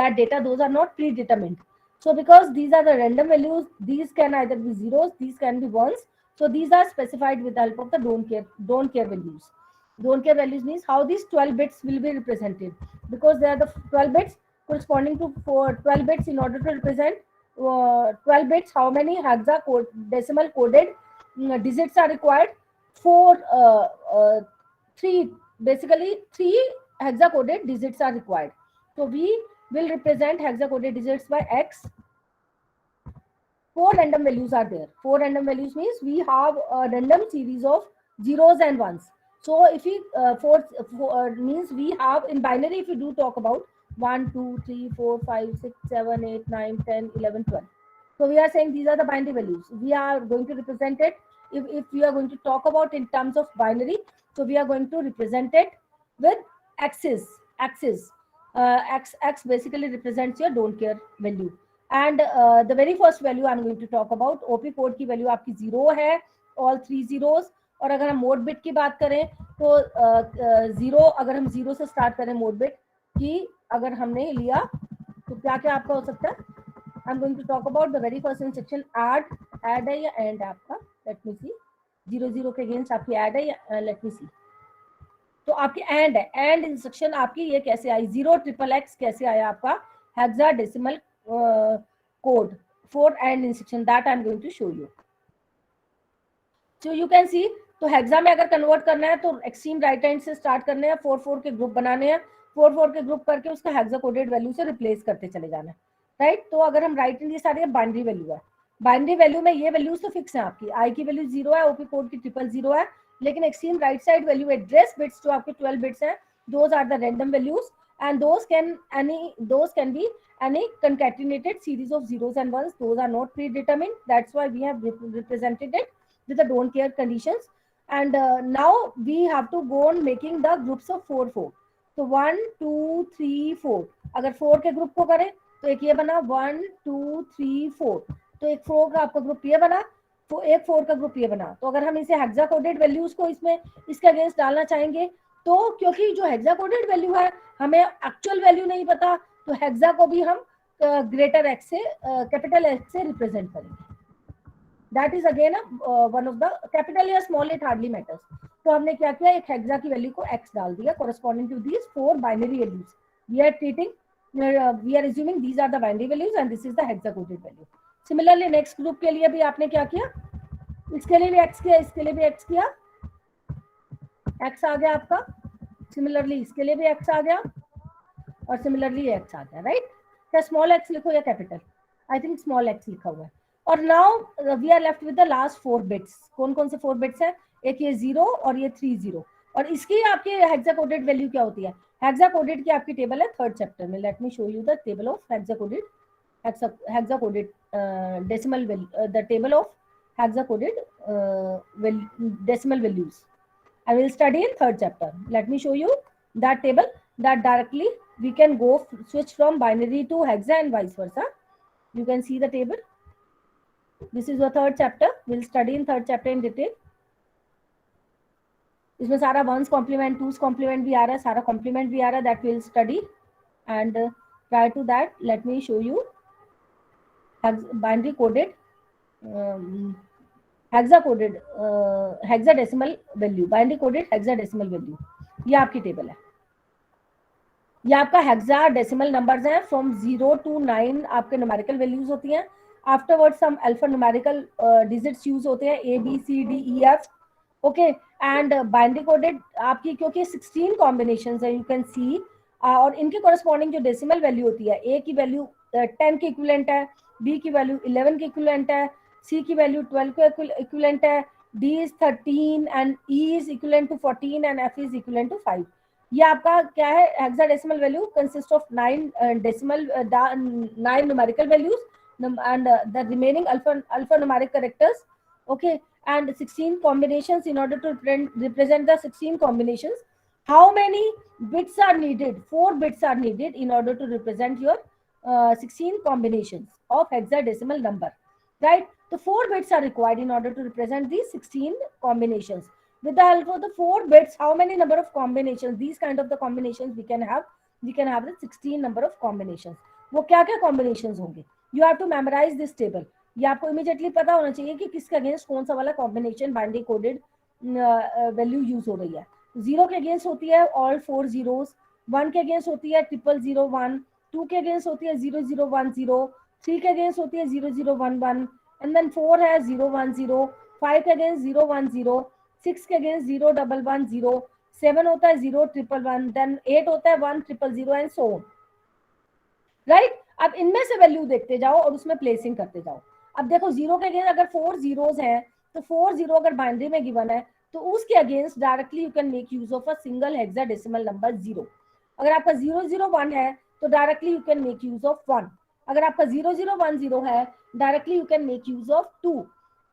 that data. Those are not predetermined. So because these are the random values, these can either be zeros, these can be ones. So these are specified with the help of the don't care values. Don't care values means how these 12 bits will be represented, because they are the 12 bits corresponding to 12 bits. In order to represent 12 bits, how many hexadecimal coded digits are required? 3 hexacoded digits are required. So we will represent hexacoded digits by X. 4 random values are there. 4 random values means we have a random series of zeros and ones. So if we 4 means we have in binary, if we do talk about 1, 2, 3, 4, 5, 6, 7, 8, 9, 10, 11, 12. So we are saying these are the binary values. We are going to represent it. If we are going to talk about in terms of binary, so we are going to represent it with axis. X basically represents your don't care value. And the very first value I'm going to talk about, OP code की value आपकी 0 है, all 3 zeros. और अगर हम mode bit की बात करें तो 0, अगर हम 0 से स्टार्ट करें मोड बिट की अगर हमने लिया तो क्या क्या आपका हो सकता है? I am going to talk about the very first instruction add है या एंड आपका. लेट मी सी. 00 के अगेंस्ट आपकी ऐड है या लेट मी सी. तो आपकी एंड है. एंड इंस्ट्रक्शन आपकी ये कैसे आई? 0XXX कैसे आया आपका hexadecimal code for and instruction? That I am going to show you. So you can see. तो हेक्सा में अगर कन्वर्ट करना है तो एक्सट्रीम राइट हैंड से स्टार्ट करने हैं, 4 के ग्रुप बनाने हैं, 4 के ग्रुप करके उसका हेक्सा कोडेड वैल्यू से रिप्लेस करते चले जाना है, राइट? तो अगर हम राइट हैंड, ये सारी बाइनरी वैल्यू है. बाइनरी वैल्यू में ये वैल्यूज तो फिक्स है आपकी. आई की वैल्यू 0 है, ओपी कोड की 000 है, लेकिन extreme right side value address bits जो आपके 12 बिट्स हैं, those are the random values and those can be any concatenated series of zeros and ones. Those are not predetermined. That's why we have represented it with the don't care conditions. And now we have to go on making the groups of 4 तो 1 2 3 4 अगर 4 के group को करें तो एक ये बना 1 2 3 4, तो एक 4 का आपका ग्रुप ये बना, तो एक 4 का ग्रुप ये बना। तो अगर हम इसे हेक्सा कोडेड वैल्यूज को इसमें इसके अगेंस्ट डालना चाहेंगे, तो क्योंकि जो हेक्सा कोडेड वैल्यू है हमें एक्चुअल वैल्यू नहीं पता, तो हेक्सा को भी हम ग्रेटर एक्स से कैपिटल एक्स से रिप्रेजेंट करेंगे। That is again one of the capital या स्मॉल, इट हार्डली मैटर्स। तो हमने क्या किया, एक हेक्सा की वैल्यू को एक्स डाल दिया corresponding to these 4 binary values. We are assuming these are the binary values and this is the hexa coded value. Similarly next group के लिए भी आपने क्या किया, इसके लिए भी x किया, इसके लिए भी x किया, x आ गया आपका, सिमिलरली इसके लिए भी x आ गया और सिमिलरली x आ गया, राइट। क्या स्मॉल x लिखो या capital, I think small x लिखा हुआ है। और now we are left with the last 4 bits. कौन कौन से 4 बिट्स है, एक ये 0 और ये 3 0। और इसकी आपकी हेक्सा कोडेड वैल्यू क्या होती है, हेक्सा कोडेड की आपकी टेबल है 3rd चैप्टर में। Late me show you the table of hexa coded decimal value, the table of hexa coded decimal values. I will study in 3rd chapter. Let me show you that table, that directly we can go switch from binary to hexa and vice versa. You can see the table. This is the 3rd chapter. We'll study in 3rd chapter in detail. इसमें सारा once complement, टूस complement भी आ रहा है, सारा complement भी आ रहा है, that will study. And prior to that let me show you binary coded hexadecimal value, binary coded hexadecimal value. ये आपकी टेबल है, ये आपका हेक्साडेसिमल नंबर्स हैं फ्रॉम 0 to 9 आपके न्यूमेरिकल वैल्यूज होती हैं। Afterward some alpha numerical digits use होते हैं, A B C D E F, okay. And binary coded आपकी क्योंकि 16 कॉम्बिनेशंस है, यू कैन सी, और इनके कॉरेस्पॉन्डिंग जो डेसिमल वैल्यू होती है, ए की वैल्यू 10 के इक्विवेलेंट है, बी की वैल्यू 11 के इक्विवेलेंट है, सी की वैल्यू 12 के इक्विवेलेंट है, D is 13 and E is equivalent to 14 and F is equivalent to 5। ये आपका क्या है, hexadecimal value consist of 9 numerical values and the remaining alphanumeric characters, okay, and 16 combinations. In order to represent the 16 combinations, how many bits are needed? 4 bits are needed in order to represent your 16 combinations of hexadecimal number, right? So 4 bits are required in order to represent these 16 combinations. With the help of the 4 bits, how many number of combinations, these kind of the combinations we can have the 16 number of combinations. वो क्या क्या combinations होंगे, you have to memorize this table. ये आपको immediately पता होना चाहिए कि किसके अगेंस्ट कौन सा वाला combination binary coded value use हो रही है। 0 के अगेंस्ट होती है all 4 zeros, 1 के अगेंस्ट होती है 00001, 2 के अगेंस्ट होती है 0010, 3 के अगेंस्ट होती है 0011, एंड देन 4 है 010, 5 के अगेंस्ट 010, 6 के अगेंस्ट 0110, 7 होता है 0111, देन 8 होता है 1000 एंड सो ऑन, राइट। अब इनमें से वैल्यू देखते जाओ और उसमें प्लेसिंग करते जाओ। अब देखो 0 के अगेंस्ट अगर 4 zeros हैं, तो 4 0 अगर बाइनरी में गिवन है तो उसके against directly you can make use of a single hexadecimal number 0। अगर आपका 001 है तो directly you can make use of 1। अगर आपका 0010 है directly you can make use of 2।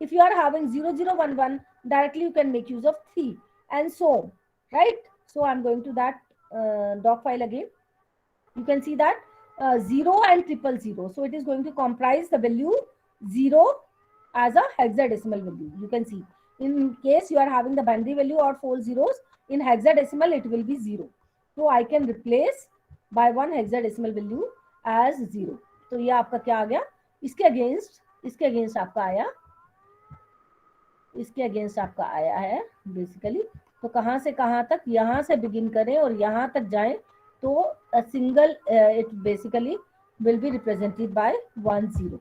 If you are having 0011 directly you can make use of 3 and so on, right. So I am going to that doc file again. You can see that 0 and 000. So it is going to comprise the value 0 as a hexadecimal value. You can see in case you are having the binary value or 4 zeros, in hexadecimal it will be 0. So I can replace by one hexadecimal value as 0. तो ये आपका क्या आ गया, इसके against आपका आया है basically. तो कहाँ से कहाँ तक, यहाँ से बिगिन करें और यहाँ तक जाएं तो a single it basically will be represented by 1 0.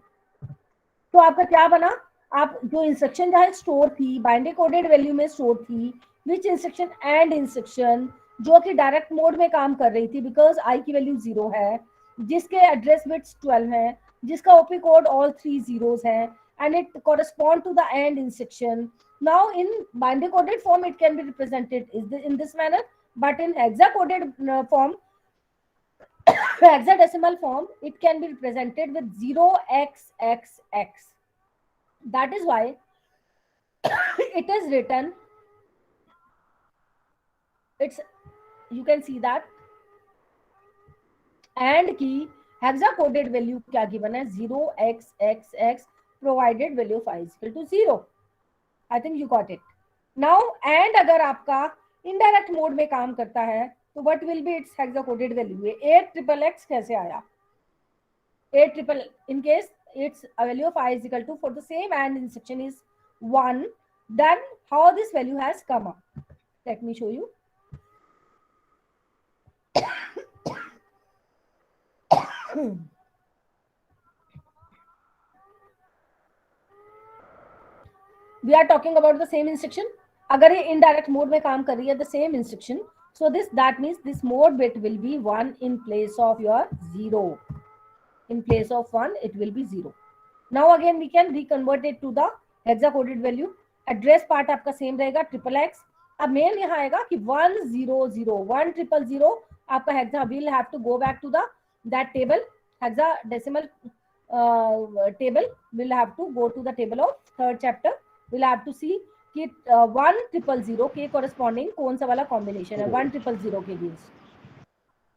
तो आपका क्या बना, आप जो इंस्ट्रक्शन जहाँ स्टोर थी बाइनरी कोडेड वैल्यू में स्टोर थी, विच इंस्ट्रक्शन, एंड इंस्ट्रक्शन जो कि डायरेक्ट मोड में काम कर रही थी बिकॉज आई की वैल्यू 0 है, जिसके एड्रेस बिट्स 12 है, जिसका ओपी कोड ऑल 3 zeros है, and it correspond to the and instruction Now in binary coded form it can be represented in this manner, but in hexacoded form, hexadecimal form, it can be represented with 0xxx. That is why it is written, it's, you can see that and की hexacoded value क्या given है 0xxx provided value of I is equal to 0. I think you got it. Now and अगर आपका indirect mode में काम करता है तो what will be its hexacoded value? 8xxx कैसे आया? 8 in case its value of I is equal to, for the same AND instruction is 1, then how this value has come up? Let me show you. We are talking about the same instruction. अगर ये indirect mode में काम कर रही है the same instruction, so that means this mode bit will be 1 in place of your 0. In place of 1 it will be 0. Now again we can reconvert it to the hexacoded value. Address part आपका same रहेगा XXX. अब main यहाँ आएगा कि 100 आपका hexa will have to go back to that table, hexadecimal table will have to go to the table of third chapter. We'll have to see कि 1000 के corresponding कौन सा वाला combination है 1000 के against.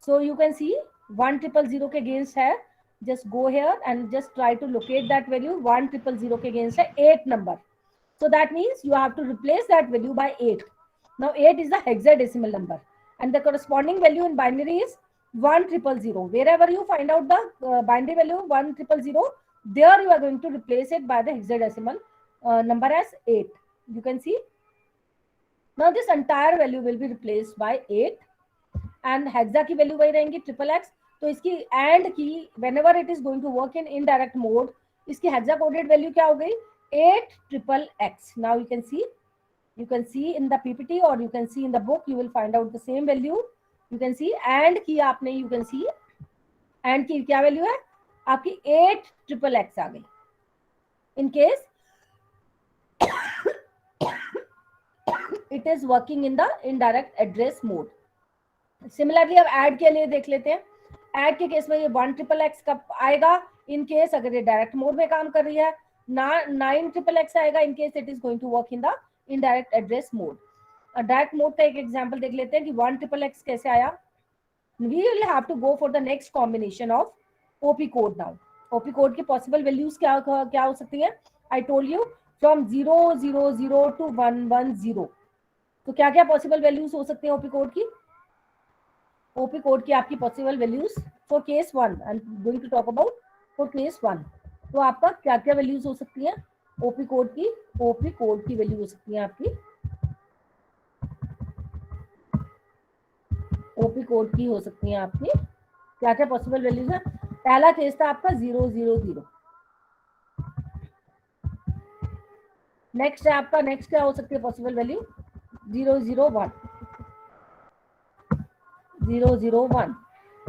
So you can see 1000 के against है, just go here and just try to locate that value. 1000 के against है 8 number. So that means you have to replace that value by 8. Now 8 is the hexadecimal number and the corresponding value in binary is 1000. Wherever you find out the binary value 1000, there you are going to replace it by the hexadecimal number as 8. You can see. Now this entire value will be replaced by 8 and hexa की value वही रहेंगी XXX. तो इसकी and की whenever it is going to work in indirect mode, इसकी hexacoded value क्या हो गई 8XXX. Now you can see in the PPT or you can see in the book, you will find out the same value. You can see and की आपने, you can see and की क्या value है आपकी 8XXX आ गई. In case it is working in the indirect address mode. Similarly अब add के लिए देख लेते हैं. add के केस में ये 1XXX कब आएगा in case अगर ये direct mode में काम कर रही है. 9XXX आएगा in case it is going to work in the indirect address mode. Direct mode का एक example देख लेते हैं कि 1XXX कैसे आया. We will have to go for the next combination of OP code now. OP code की possible values क्या हो सकती है? I told you from 000 to 110. तो क्या क्या possible values हो सकते हैं OP code की? OP code की आपकी possible values for case 1. I'm going to talk about for case 1. तो आपका क्या क्या values हो सकती हैं? OP code की value हो सकती है आपकी OP code की हो सकती हैं आपकी क्या क्या possible values है? पहला केस था आपका 000. नेक्स्ट है आपका, नेक्स्ट क्या हो सकती है पॉसिबल वैल्यू 001.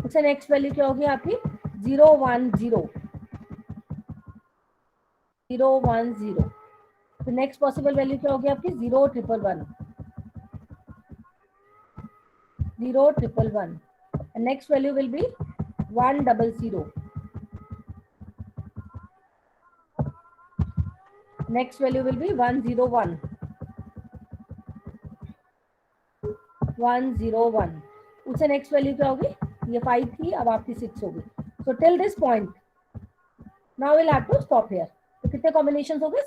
उससे नेक्स्ट वैल्यू क्या होगी आपकी 010. तो नेक्स्ट पॉसिबल वैल्यू क्या होगी आपकी 0111. Next value will be 100. Next value will be 101. उससे नेक्स्ट वैल्यू क्या होगी, ये 5 थी अब आपकी 6 होगी. So till this point now will have to stop here. तो कितने कॉम्बिनेशंस हो गए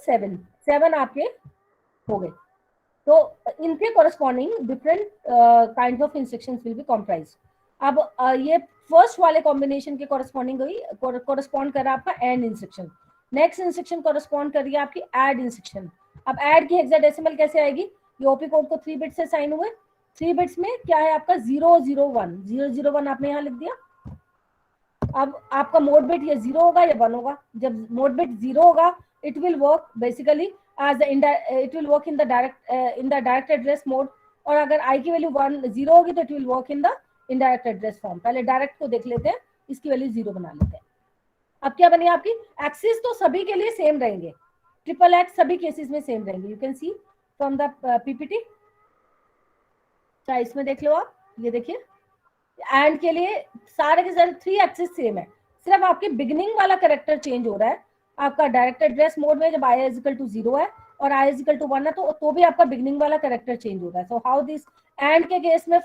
7 आपके हो गए. तो इनके corresponding different kinds of instructions will be comprised. अब ये फर्स्ट वाले कॉम्बिनेशन के कॉरेस्पॉन्डिंग हुई, कॉरेस्पॉन्ड कर रहा है आपका and instruction. Next instruction correspond कर रही है आपकी ऐड इंस्ट्रक्शन. अब ऐड की हेक्साडेसिमल कैसे आएगी, ये ओपी कोड को 3 बिट्स से साइन हुए. 3 बिट्स में क्या है आपका 001 आपने यहाँ लिख दिया. अब आपका मोड बिट ये 0 होगा या 1 होगा. जब मोड बिट 0 होगा it will work basically as it will work in the direct address mode. और अगर आई की वैल्यू 0 होगी तो it will work in the indirect address form. पहले डायरेक्ट को देख लेते हैं, इसकी वैल्यू 0 बना लेते हैं. अब क्या बनी आपकी एक्सिस तो सभी के लिए सेम रहेंगे, XXX सभी केसेस में सेम रहेंगे. You can C from the PPT? चाहे इसमें देख लो आप, ये देखिए एंड के लिए सारे के सारे 3 एक्सिस सेम है, सिर्फ आपकी बिगिनिंग वाला करेक्टर चेंज हो रहा है। आपका डायरेक्ट एड्रेस मोड में जब आई इज इक्वल टू 0 है और आई इज इक्वल टू 1 है तो भी आपका बिगिनिंग वाला करेक्टर चेंज हो रहा है। सो हाउ दिस, एंड के केस में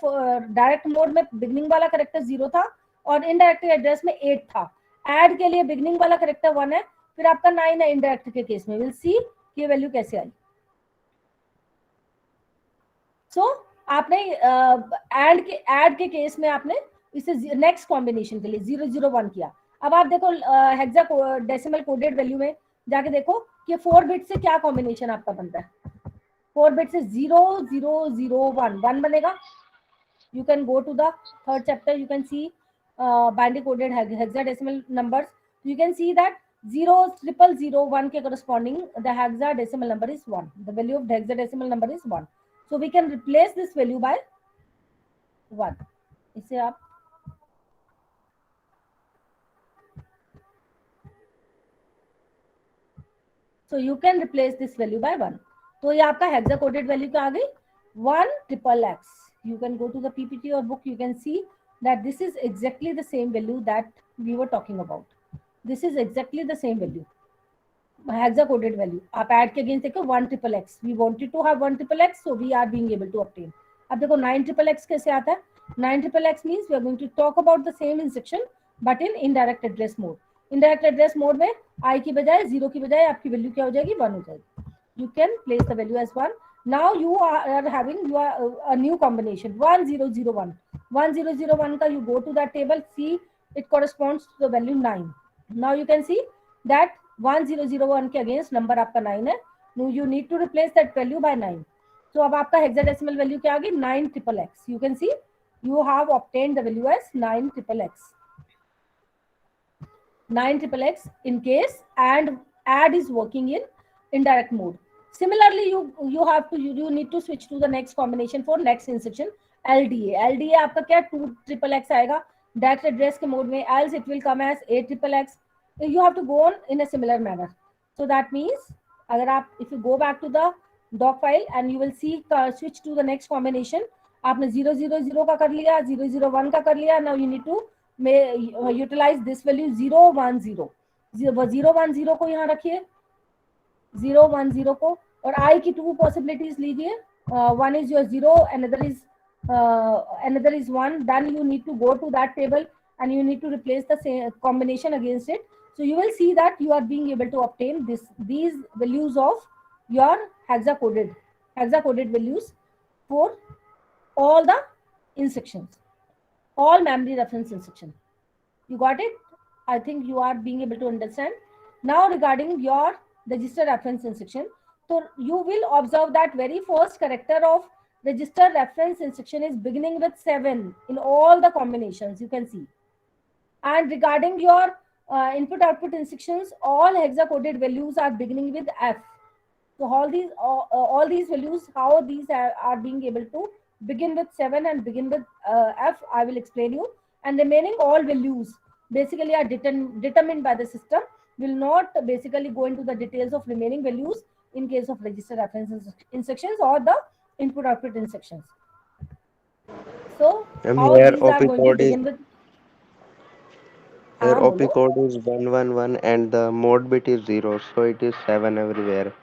डायरेक्ट मोड में बिगिनिंग वाला करेक्टर 0 था और इनडायरेक्ट एड्रेस में 8 था। एड के लिए बिगिनिंग वाला करेक्टर 1 है, फिर आपका 9 है इनडायरेक्ट के केस में। विल सी कि वैल्यू कैसे आई। सो आपने ऐड के केस में आपने इसे नेक्स्ट कॉम्बिनेशन के लिए 001 किया। अब आप देखो हेक्सा डेसिमल कोडेड वैल्यू में जाके देखो कि 4 बिट से क्या कॉम्बिनेशन आपका बनता है। 4 बिट से 0001 बनेगा। You can go to the third chapter, you can see binary coded hexadecimal numbers. You can see that 00001 के corresponding the hexadecimal number is 1. The value of the hexadecimal number is 1. So we can replace this value by 1. इसे आप so you can replace this value by 1. तो ये आपका hexa coded value क्या आ गई 1XXX. You can go to the PPT or book, you can see that this is exactly the same value that we were talking about. This is exactly the same value, hexa coded value. आप add के against देखो 1XXX. We wanted to have 1XXX, so we are being able to obtain. अब देखो 9XXX कैसे आता है? 9XXX means we are going to talk about the same instruction but in indirect address mode. Indirect address mode में I की बजाय 0 की बजाय आपकी वैल्यू क्या हो जाएगी 1 हो जाएगी. You can place the value as 1. Now you are having a new combination 1001. 1001 का you go to that table, see it corresponds to the value 9. Now you can see that 1001 के against number आपका 9 है. Now you need to replace that value by 9. So अब आपका hexadecimal value क्या आ गई 9XXX. You can see you have obtained the value as 9XXX. 9XXX in case and add is working in indirect mode. Similarly, you need to switch to the next combination for next instruction LDA. LDA आपका क्या 2XXX आएगा direct address के mode में, else it will come as 8XXX. You have to go on in a similar manner. So that means अगर आप if you go back to the doc file and you will see switch to the next combination. आपने 000 का कर लिया, 001 का कर लिया. Now you need to utilize this value 010. 010 को यहाँ रखिए 010 को और I की 2 possibilities लीजिए. One is your 0, another is 1. Then you need to go to that table and you need to replace the same combination against it. So you will see that you are being able to obtain these values of your hexa coded values for all the instructions, all memory reference instructions. You got it? I think you are being able to understand. Now regarding your register reference instruction, so you will observe that very first character of register reference instruction is beginning with 7 in all the combinations you can see. And regarding your input output instructions, all hexa coded values are beginning with F. So all these values, how these are being able to begin with 7 and begin with F, I will explain you. And remaining all values basically are determined by the system. Will not basically go into the details of remaining values in case of register reference instructions or the input output instructions. So how here these are OP going to code begin with? here OP bolo. code is 111 and the mode bit is 0, so it is 7 everywhere.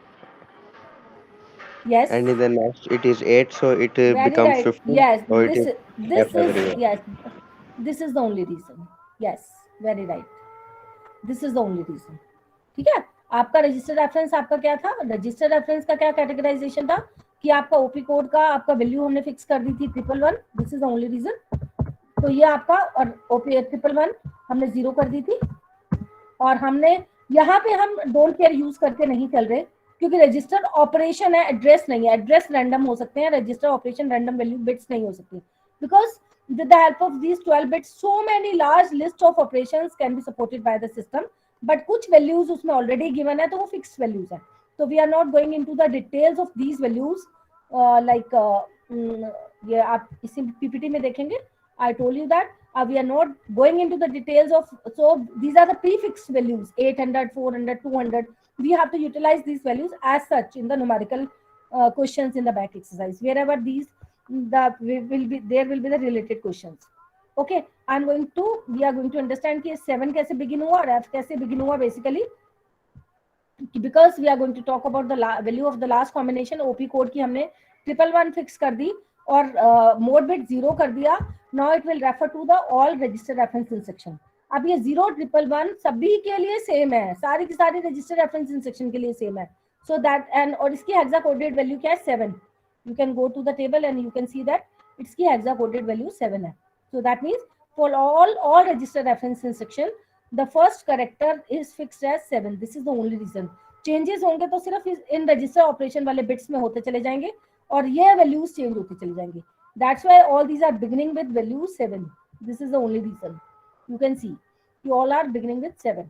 Yes. And in the next it is 8, so it Very becomes right. 15. Yes, So it is this F is everywhere. yes, this is the only reason. Yes, very right. This is the only reason. ठीक है. आपका register reference आपका क्या था? Register reference का क्या categorisation था कि आपका ओपी कोड का आपका वैल्यू हमने फिक्स कर दी थी 111. This is the only reason. तो ये आपका और ओपी 111 हमने 0 कर दी थी और हमने यहाँ पे हम डोंट केयर यूज करके नहीं चल रहे क्योंकि रजिस्टर ऑपरेशन है, एड्रेस नहीं है. एड्रेस रैंडम हो सकते हैं, register operation random value bits नहीं हो सकती because with the help of these 12 bits so many large list of operations can be supported by the system, but कुछ values उसमें already given है तो वो fixed values है. So we are not going into the details of these values ये आप इसी PPT में देखेंगे. I told you that we are not going into the details of, so these are the prefixed values 800, 400, 200. We have to utilize these values as such in the numerical questions in the back exercise. Wherever these there will be the related questions. Okay, we are going to understand कि 7 कैसे begin हुआ और F कैसे begin हुआ basically, because we are going to talk about the value of the last combination. OP code की हमने 111 fix कर दी और मोड बिट 0 कर दिया. Now it will refer to the all register reference instruction. अब ये 0 111 सभी के लिए सेम है, सारी की सारी रजिस्टर रेफरेंस इंस्ट्रक्शन के लिए सेम है. So that, and और इसकी hexa coded value क्या है 7. You can go to the table and you can see that इसकी hexa coded value 7 है. So that means for all register reference instruction the first character is fixed as 7. This is the only reason. Changes होंगे तो सिर्फ in register operation वाले bits में होते चले जाएंगे और ये वैल्यूज चेंज होते चले जाएंगे. That's why all these are beginning with value 7. This is the only reason. You can see you all are beginning with 7.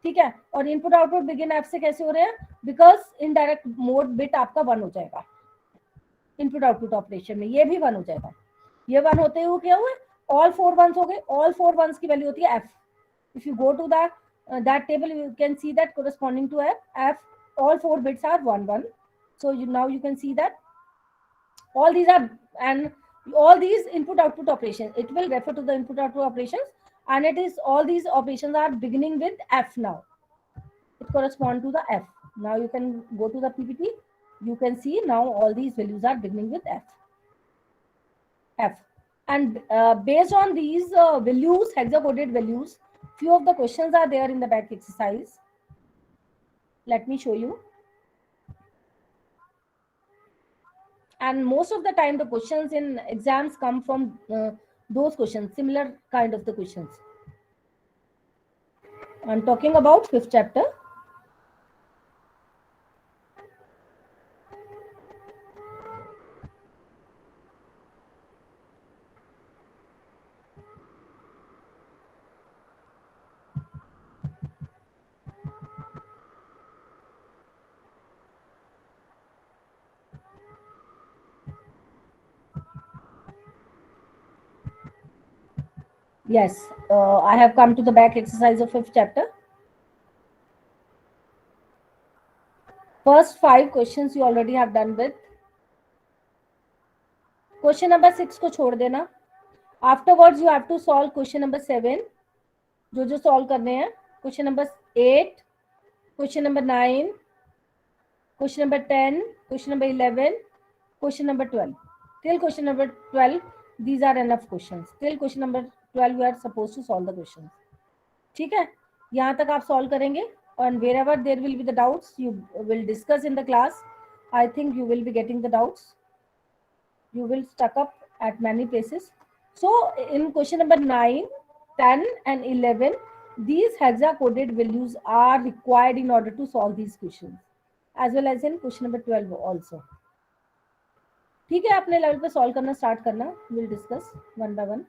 ठीक है. और इनपुट आउटपुट बिगिन एफ से कैसे हो रहे हैं, बिकॉज इनडायरेक्ट मोड बिट आपका 1 हो जाएगा इनपुट आउटपुट ऑपरेशन में, ये भी 1 हो जाएगा. ये 1 होते हुए क्या हुए, ऑल 4 1s हो गए. ऑल 4 1s की वैल्यू होती है F. If you go to that table, you can see that corresponding to F, all 4 bits are 1 1. So now you can see that all these are, and all these input output operations, it will refer to the input output operations, and it is all these operations are beginning with F. Now it corresponds to the F. Now you can go to the PPT. You can see now all these values are beginning with F. And based on these values, hexa-coded values, few of the questions are there in the back exercise. Let me show you. And most of the time the questions in exams come from those questions, similar kind of the questions. I'm talking about 5th chapter. Yes, I have come to the back exercise of 5th chapter. First 5 questions you already have done with. Question number 6 को छोड़ देना. Afterwards you have to solve question number 7. जो solve करने हैं. Question number 8, question number 9, question number 10, question number 11, question number 12. Till question number 12, these are enough questions. Till question number 12 you are supposed to solve the questions. ठीक है, यहाँ तक आप solve करेंगे. And wherever there will be the doubts, you will discuss in the class. I think you will be getting the doubts. You will stuck up at many places. So in question number 9, 10 and 11, these hexa-coded values are required in order to solve these questions, as well as in question number 12 also. ठीक है, अपने level पे solve करना start करना. We'll discuss one by one.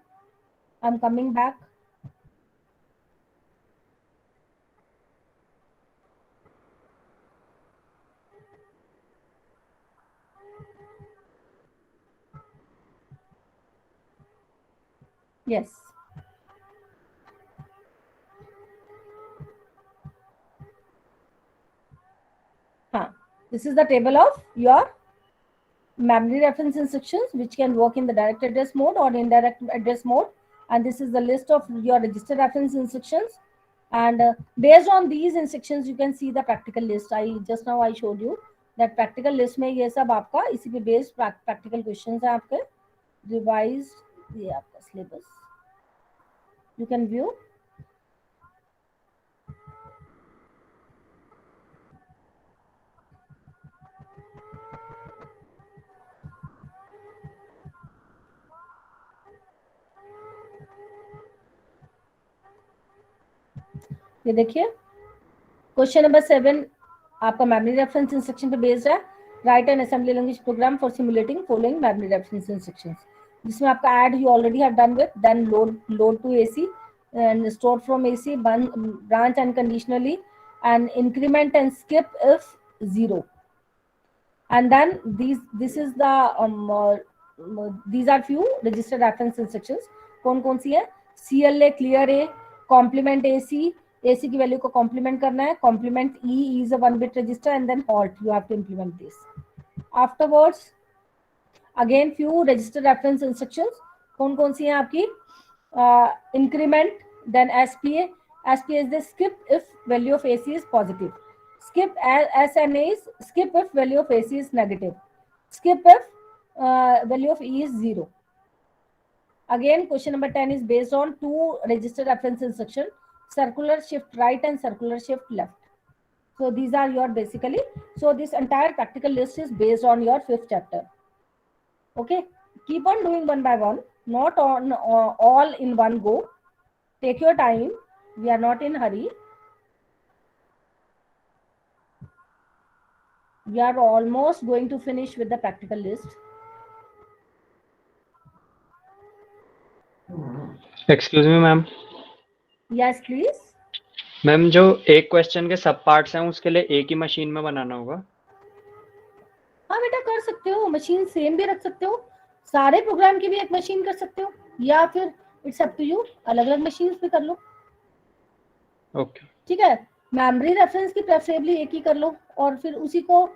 I'm coming back. Yes. This is the table of your memory reference instructions, which can work in the direct address mode or indirect address mode. And this is the list of your register reference instructions. And based on these instructions, you can see the practical list. Just now I showed you that practical list में ये सब आपका इसी पे based practical questions है आपके revised, ये आपका syllabus. You can view. ये देखिए क्वेश्चन नंबर 7 आपका मेमोरी रेफरेंस इंस्ट्रक्शन पे बेस्ड है. Write an assembly language program for simulating following memory reference instructions, जिसमें आपका add you already have done with, then load to AC and store from AC, branch unconditionally, and increment and skip if 0. And then this is the these are few register reference instructions. कौन सी है? CLA clear A, complement AC की value को complement करना है, complement E is a 1 bit register, and then alt you have to implement this. Afterwards, again few register reference instructions. कौन कौन सी हैं आपकी? Increment, then SPA. SPA is the skip if value of AC is positive. Skip SNA is skip if value of AC is negative. Skip if value of E is 0. Again, question number 10 is based on two register reference instruction, circular shift right and circular shift left. So these are your basically, so this entire practical list is based on your 5th chapter. Okay, keep on doing one by one, not on all in one go. Take your time. We are not in hurry. We are almost going to finish with the practical list. Excuse me ma'am. Yes, please. Ma'am जो एक question के सब parts हैं उसके लिए एक ही machine में बनाना होगा? हाँ बेटा, कर सकते हो, मशीन सेम भी रख सकते हो, सारे प्रोग्राम की भी एक मशीन कर सकते हो, या फिर इट्स अप टू यू, अलग अलग मशीन पे कर लो. ओके. ठीक है, मेमोरी रेफरेंस की प्रेफरेबली एक ही कर लो, और फिर उसी को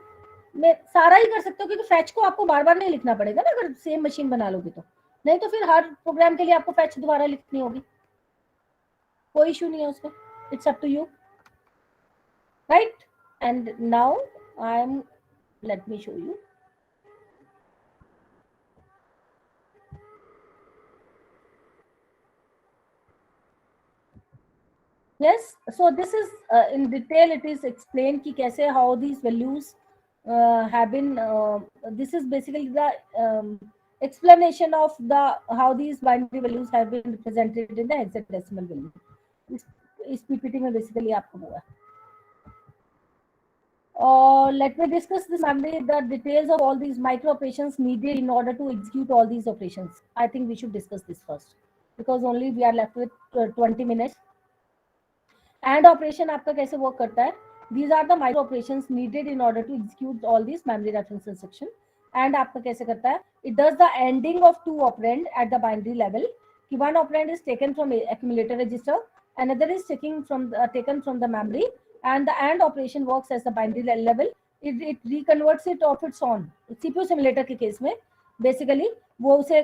मैं सारा ही कर सकते हो, क्योंकि फैच को आपको बार बार नहीं लिखना पड़ेगा ना अगर सेम मशीन बना लोगे तो. नहीं तो फिर हर प्रोग्राम के लिए आपको फैच दोबारा लिखनी होगी, कोई इशू नहीं है उसमें. It's up to you, right. And now I am, let me show you. Yes, so this is in detail it is explained ki kaise how these values have been this is basically the explanation of the how these binary values have been represented in the hexadecimal value. इस PPT में basically आपको हुआ. Let me discuss this memory, the details of all these micro operations needed in order to execute all these operations. I think we should discuss this first because only we are left with 20 minutes. And operation आपका कैसे work करता है? These are the micro operations needed in order to execute all these memory reference instruction. And आपका कैसे करता है? It does the ending of two operand at the binary level. कि one operand is taken from accumulator register, another is taken from the memory. And the AND operation works as the binary level. It reconverts it of its own. CPU simulator के case में basically वो उसे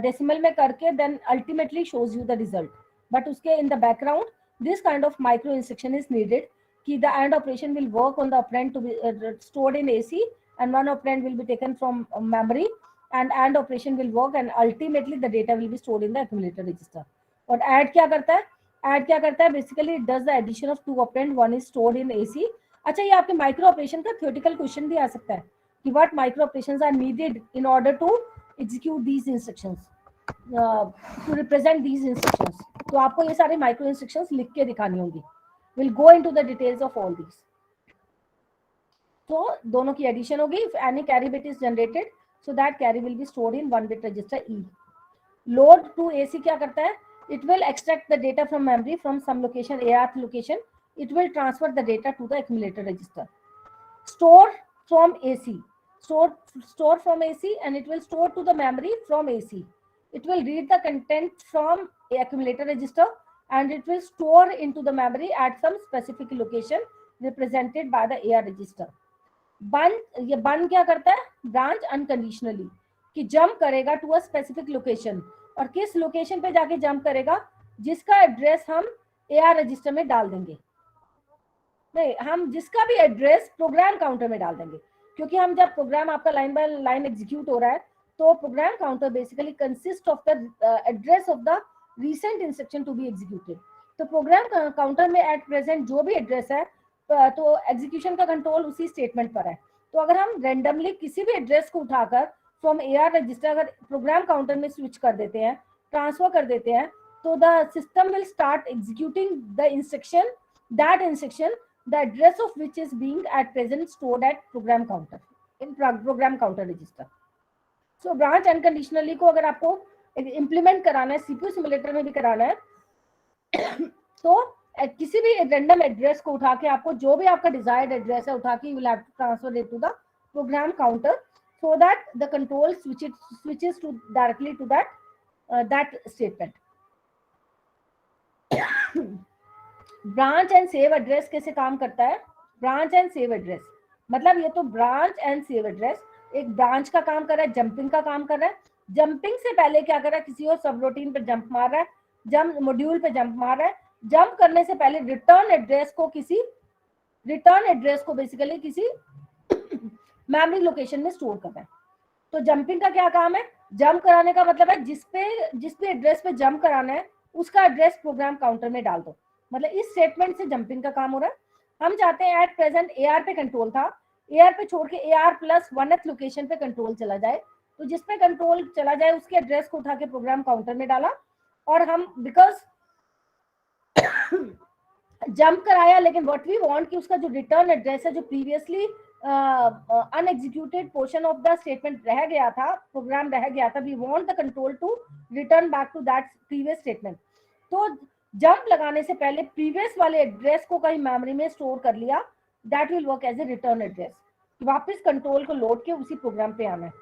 decimal में करके then ultimately shows you the result. But उसके in the background this kind of micro instruction is needed कि the AND operation will work on the operand to be stored in AC, and one operand will be taken from memory, and AND operation will work and ultimately the data will be stored in the accumulator register. और add क्या करता है? Add क्या करता है? Basically it does the addition of two operand, one is stored in AC. अच्छा, ये आपके माइक्रो ऑपरेशन का थ्योरेटिकल क्वेश्चन भी आ सकता है कि what micro operations are needed in order to execute these instructions, to represent these instructions. तो आपको ये सारे माइक्रो इंस्ट्रक्शंस लिख के दिखानी होंगी. Will go into the details of all these. तो दोनों की एडिशन होगी. If any carry bit is generated so that carry will be stored in one bit register E. Load to AC क्या करता है? It will extract the data from memory from some location, ARth location. It will transfer the data to the accumulator register. Store from AC. Store from AC, and it will store to the memory from AC. It will read the content from a accumulator register, and it will store into the memory at some specific location represented by the AR register. ये बन क्या करता है? Branch unconditionally कि jump करेगा to a specific location. और किस location पे जाके जंप करेगा? जिसका एड्रेस हम AR रजिस्टर में डाल देंगे. नहीं, हम जिसका भी एड्रेस प्रोग्राम काउंटर में डाल देंगे, क्योंकि हम जब प्रोग्राम आपका लाइन बाय लाइन एग्जीक्यूट हो रहा है तो program counter basically consist of the address of the recent instruction to be executed. तो प्रोग्राम काउंटर में एट प्रेजेंट जो भी एड्रेस है तो एग्जीक्यूशन का कंट्रोल उसी स्टेटमेंट पर है. तो अगर हम रेंडमली किसी भी एड्रेस को उठाकर फ्रॉम AR रजिस्टर अगर प्रोग्राम काउंटर में स्विच कर देते हैं, ट्रांसफर कर देते हैं, तो the system will start executing the instruction, that instruction the address of which is being at present stored at program counter in program counter register. So branch unconditionally को अगर आपको इंप्लीमेंट कराना है, CPU सिमुलेटर में भी कराना है, तो किसी भी रैंडम एड्रेस को उठा के आपको जो भी आपका डिजायर्ड एड्रेस है उठा के you will have to transfer it to the program counter so that the control switches to directly to that statement. Branch and save address कैसे काम करता है? ब्रांच एंड सेव एड्रेस मतलब ये तो ब्रांच एंड सेव एड्रेस एक branch का काम कर रहा है, जंपिंग का काम कर रहा है। जंपिंग से पहले क्या कर रहा है, किसी और सब रूटीन पे जंप मार रहा है, जंप मॉड्यूल पे जंप मार रहा है। जंप करने से पहले रिटर्न एड्रेस को बेसिकली किसी मेमोरी लोकेशन में स्टोर करना है। तो जंपिंग का क्या काम है, जंप कराने का मतलब है जिस पे एड्रेस पे जंप कराना है उसका एड्रेस प्रोग्राम काउंटर में डाल दो, मतलब इस स्टेटमेंट से जंपिंग का काम हो रहा है। हम चाहते हैं एट प्रेजेंट AR पे कंट्रोल था, AR पे छोड़ के AR+1th लोकेशन पे कंट्रोल चला जाए। तो जिस पे कंट्रोल चला जाए उसके एड्रेस को उठा के प्रोग्राम काउंटर में डाला, और हम बिकॉज जंप कराया, लेकिन व्हाट वी वांट कि उसका जो रिटर्न एड्रेस है, जो previously unexecuted portion of the statement रह गया था, प्रोग्राम रह गया था, we want the control to return back to that previous statement. तो जंप लगाने से पहले प्रीवियस वाले एड्रेस को कहीं मेमोरी में स्टोर कर लिया, that will work as a return address. वापस कंट्रोल को लोड के उसी प्रोग्राम पे आना है।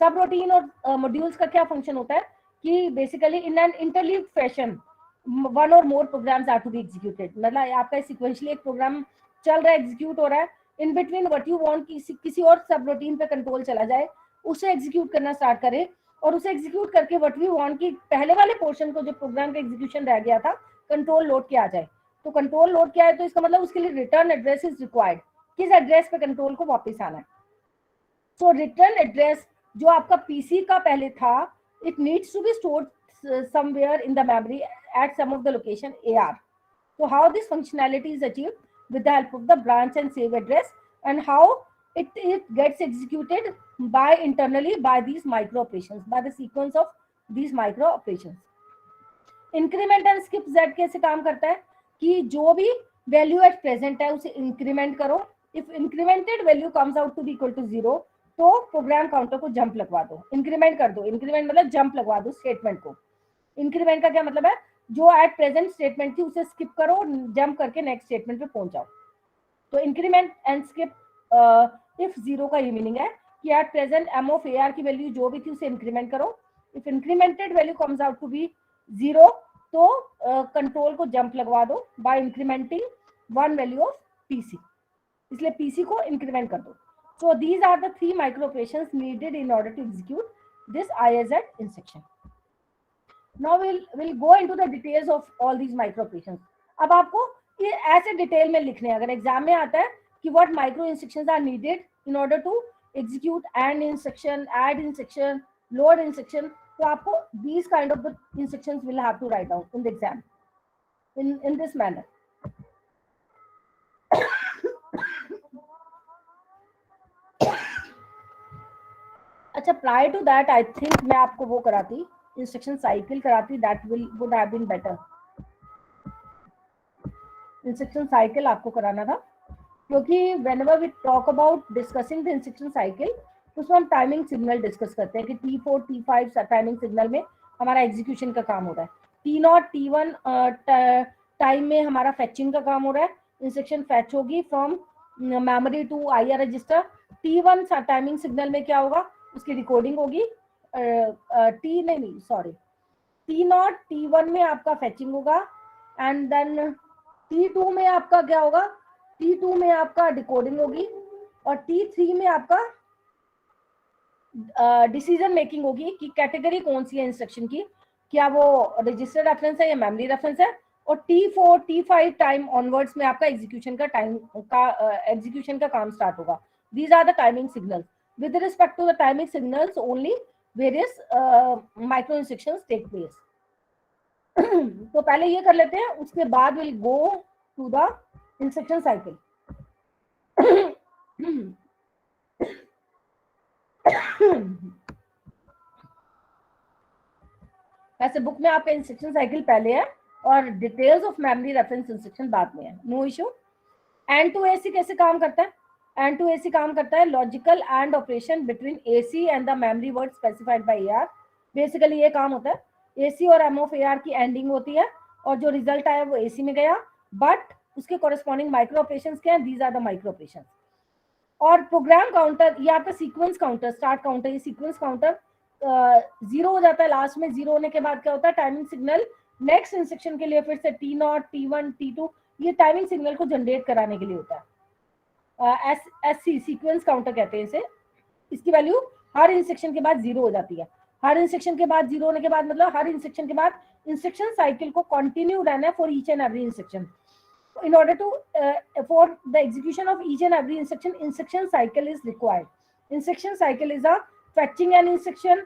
सब रूटीन और मॉड्यूल्स का क्या फंक्शन होता है कि basically in an interleaved fashion one or more programs are to be executed, मतलब आपका सिक्वेंशली एक प्रोग्राम चल रहा है, एग्जीक्यूट हो रहा है, in between what you want किसी और सब रूटीन पे कंट्रोल चला जाए, उसे एग्जीक्यूट करना स्टार्ट करे, और उसे एग्जीक्यूट करके व्हाट वी वांट कि पहले वाले पोर्शन को जो प्रोग्राम का एग्जीक्यूशन रह गया था कंट्रोल लोड के आ जाए। तो कंट्रोल लोड क्या है, तो इसका मतलब उसके लिए रिटर्न एड्रेस इज रिक्वायर्ड, किस एड्रेस पे कंट्रोल को वापस आना है। सो रिटर्न एड्रेस जो आपका पीसी का पहले था, it needs to be stored somewhere in the memory at some of the location AR. So how this functionality is achieved with the help of the branch and save address, and how it gets executed by internally by these micro operations, by the sequence of these micro operations. Increment and skip z कैसे काम करता है कि जो भी value at present है उसे increment करो, if incremented value comes out to be equal to 0 तो प्रोग्राम काउंटर को जंप लगवा दो, इंक्रीमेंट कर दो, इंक्रीमेंट मतलब जंप लगवा दो स्टेटमेंट को। इंक्रीमेंट का क्या मतलब है, जो एट प्रेजेंट स्टेटमेंट थी उसे स्किप करो, जंप करके नेक्स्ट स्टेटमेंट पे पहुंच जाओ। तो इंक्रीमेंट एंड स्किप इफ 0 का ये मीनिंग है कि at present m of AR की वैल्यू जो भी थी उसे इंक्रीमेंट करो, if incremented value comes out to be 0 तो कंट्रोल को जंप लगवा दो by incrementing one value of PC, इसलिए PC को इंक्रीमेंट कर दो। So these are the 3 micro operations needed in order to execute this IZ instruction. Now we'll go into the details of all these micro operations. अब आपको ये ऐसे detail में लिखने हैं, अगर एग्जाम में आता है कि what micro instructions are needed in order to execute AND instruction, add instruction, load instruction, तो आपको these kind of the instructions will have to write down in the exam in this manner. अच्छा, prior to that I think मैं आपको वो कराती, instruction cycle कराती, that would have been better. Instruction cycle आपको कराना था, क्योंकि whenever we talk about discussing the instruction cycle उसमें हम टाइमिंग सिग्नल डिस्कस करते हैं कि T4 T5 टाइमिंग सिग्नल में हमारा एग्जीक्यूशन का काम हो रहा है, T0 T1 टाइम में हमारा फेचिंग का काम हो रहा है, इंस्ट्रक्शन फेच होगी from memory to IR register. T1 timing signal में क्या होगा, उसकी रिकॉर्डिंग होगी, T0 T1 में आपका फेचिंग होगा, एंड देन T2 में आपका क्या होगा, T2 में आपका डिकोडिंग होगी, और T3 में आपका डिसीजन मेकिंग होगी कि कैटेगरी कौन सी है इंस्ट्रक्शन की, क्या वो रजिस्टर रेफरेंस है या मेमोरी रेफरेंस है, और T4 T5 टाइम ऑनवर्ड्स में आपका एग्जीक्यूशन का काम स्टार्ट होगा। These are the timing signals. With respect to the timing signals, only various micro instructions take place. तो पहले ये कर लेते हैं, उसके बाद we'll go to the instruction cycle. वैसे बुक में आपका इंस्ट्रक्शन साइकिल पहले है और details of memory reference instruction बाद में है, no issue. And to AC कैसे काम करता है, एंड टू AC काम करता है logical and operation between AC and the memory word specified by AR। Basically ये काम होता है, AC और M ऑफ AR की एंडिंग होती है और जो रिजल्ट आया वो AC में गया, बट उसके कॉरेस्पॉन्डिंग माइक्रो ऑपरेशंस क्या है, these are the micro operations. और प्रोग्राम काउंटर, ये आपका सीक्वेंस काउंटर, स्टार्ट काउंटर, ये सीक्वेंस काउंटर 0 हो जाता है लास्ट में। 0 होने के बाद क्या होता है, टाइमिंग सिग्नल नेक्स्ट इंस्ट्रक्शन के लिए फिर से T0 T1 T2 ये टाइमिंग सिग्नल को जनरेट कराने के लिए होता है। SC सीक्वेंस काउंटर कहते हैं इसे। इसकी वैल्यू हर इंस्ट्रक्शन के बाद 0 हो जाती है। हर इंस्ट्रक्शन के बाद 0 होने के बाद मतलब हर इंस्ट्रक्शन के बाद इंस्ट्रक्शन साइकिल को कंटिन्यू रहना है for each and every instruction. In order to for the execution of each and every instruction cycle is required. Instruction cycle is a fetching an instruction,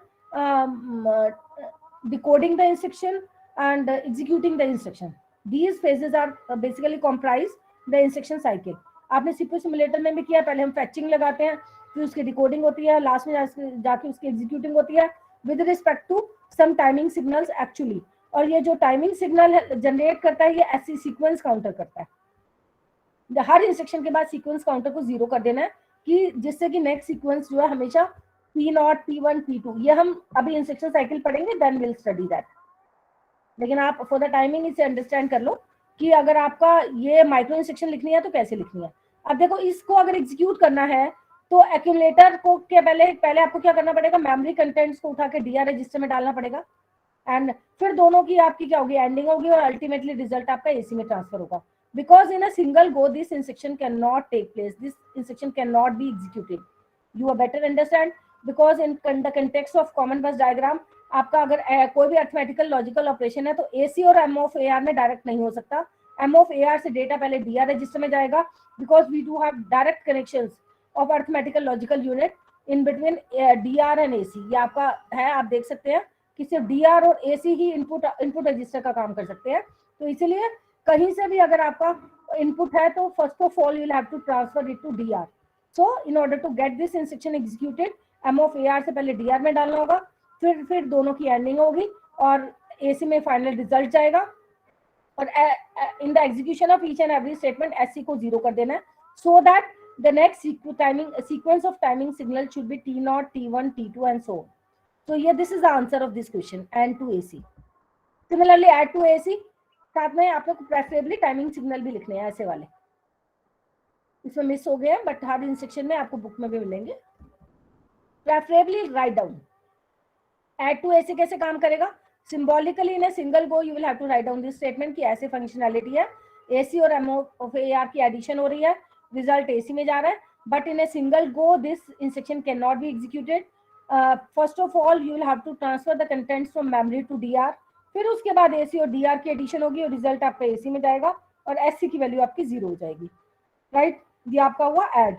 decoding the instruction, and executing the instruction. These phases are basically comprise the instruction cycle. आपने CPU simulator में भी किया, पहले हम फैचिंग लगाते हैं, फिर उसकी डिकोडिंग होती है, लास्ट में जाके उसकी एग्जीक्यूटिंग होती है with respect to some timing signals actually. और ये जो टाइमिंग सिग्नल जनरेट करता है ये ऐसी सीक्वेंस काउंटर करता है। हर इंस्ट्रक्शन के बाद सीक्वेंस काउंटर को 0 कर देना है कि जिससे कि नेक्स्ट सीक्वेंस जो है हमेशा P0, P1, P2, ये हम अभी इंस्ट्रक्शन साइकिल पढ़ेंगे, देन विल स्टडी दैट। लेकिन आप फॉर द टाइमिंग इसे अंडरस्टैंड कर लो कि अगर आपका ये माइक्रो इंस्ट्रक्शन लिखनी है तो कैसे लिखनी है। अब देखो इसको अगर एग्जीक्यूट करना है तो एक्यूमुलेटर को क्या पहले आपको क्या करना पड़ेगा, मेमोरी कंटेंट्स को उठा के डीआर रजिस्टर में डालना पड़ेगा, एंड फिर दोनों की आपकी क्या होगी, एंडिंग होगी, और अल्टीमेटली रिजल्ट आपका एसी में ट्रांसफर होगा। Because in a single go this instruction can not take place, this instruction can not be executed. You are better understand, because in the context of common bus diagram आपका अगर कोई भी arithmetical logical operation है तो AC और M of A R में direct नहीं हो सकता। एम ऑफ ए आर से डेटा पहले डीआर रजिस्टर में जाएगा, because we do have direct connections of arithmetical logical unit in between DR and AC. ये आपका है, आप देख सकते हैं कि सिर्फ डीआर और एसी ही इनपुट रजिस्टर का काम कर सकते हैं। तो इसीलिए कहीं से भी अगर आपका इनपुट है तो first of all you will have to transfer it to DR. So in order to get this instruction executed M of A R से पहले डीआर में डालना होगा, फिर दोनों की एंडिंग होगी और एसी में फाइनल रिजल्ट जाएगा। और in the execution of each and every statement SC को 0 कर देना है, so that the next sequence of timing signal should be T0, T1, T2 and so on. So yeah, this is the answer of this question, and to AC. Similarly, add to AC, साथ में आप लोग preferably timing signal भी लिखने हैं ऐसे वाले, इसमें मिस हो गए बट हर इंस्ट्रक्शन में आपको बुक में भी मिलेंगे। Preferably write down. Add to AC कैसे काम करेगा, symbolically in a single go you will have to write down this statement कि ऐसे फंक्शनैलिटी है, एसी और एम ऑफ ए आर की एडिशन हो रही है, रिजल्ट एसी में जा रहा है, but in a single go this instruction can not be executed. First of all you will have to transfer the contents from memory to D R, फिर उसके बाद एसी और डीआर की एडिशन होगी और रिजल्ट आपका एसी में जाएगा और एससी की वैल्यू आपकी 0 हो जाएगी। राइट, ये आपका हुआ ऐड।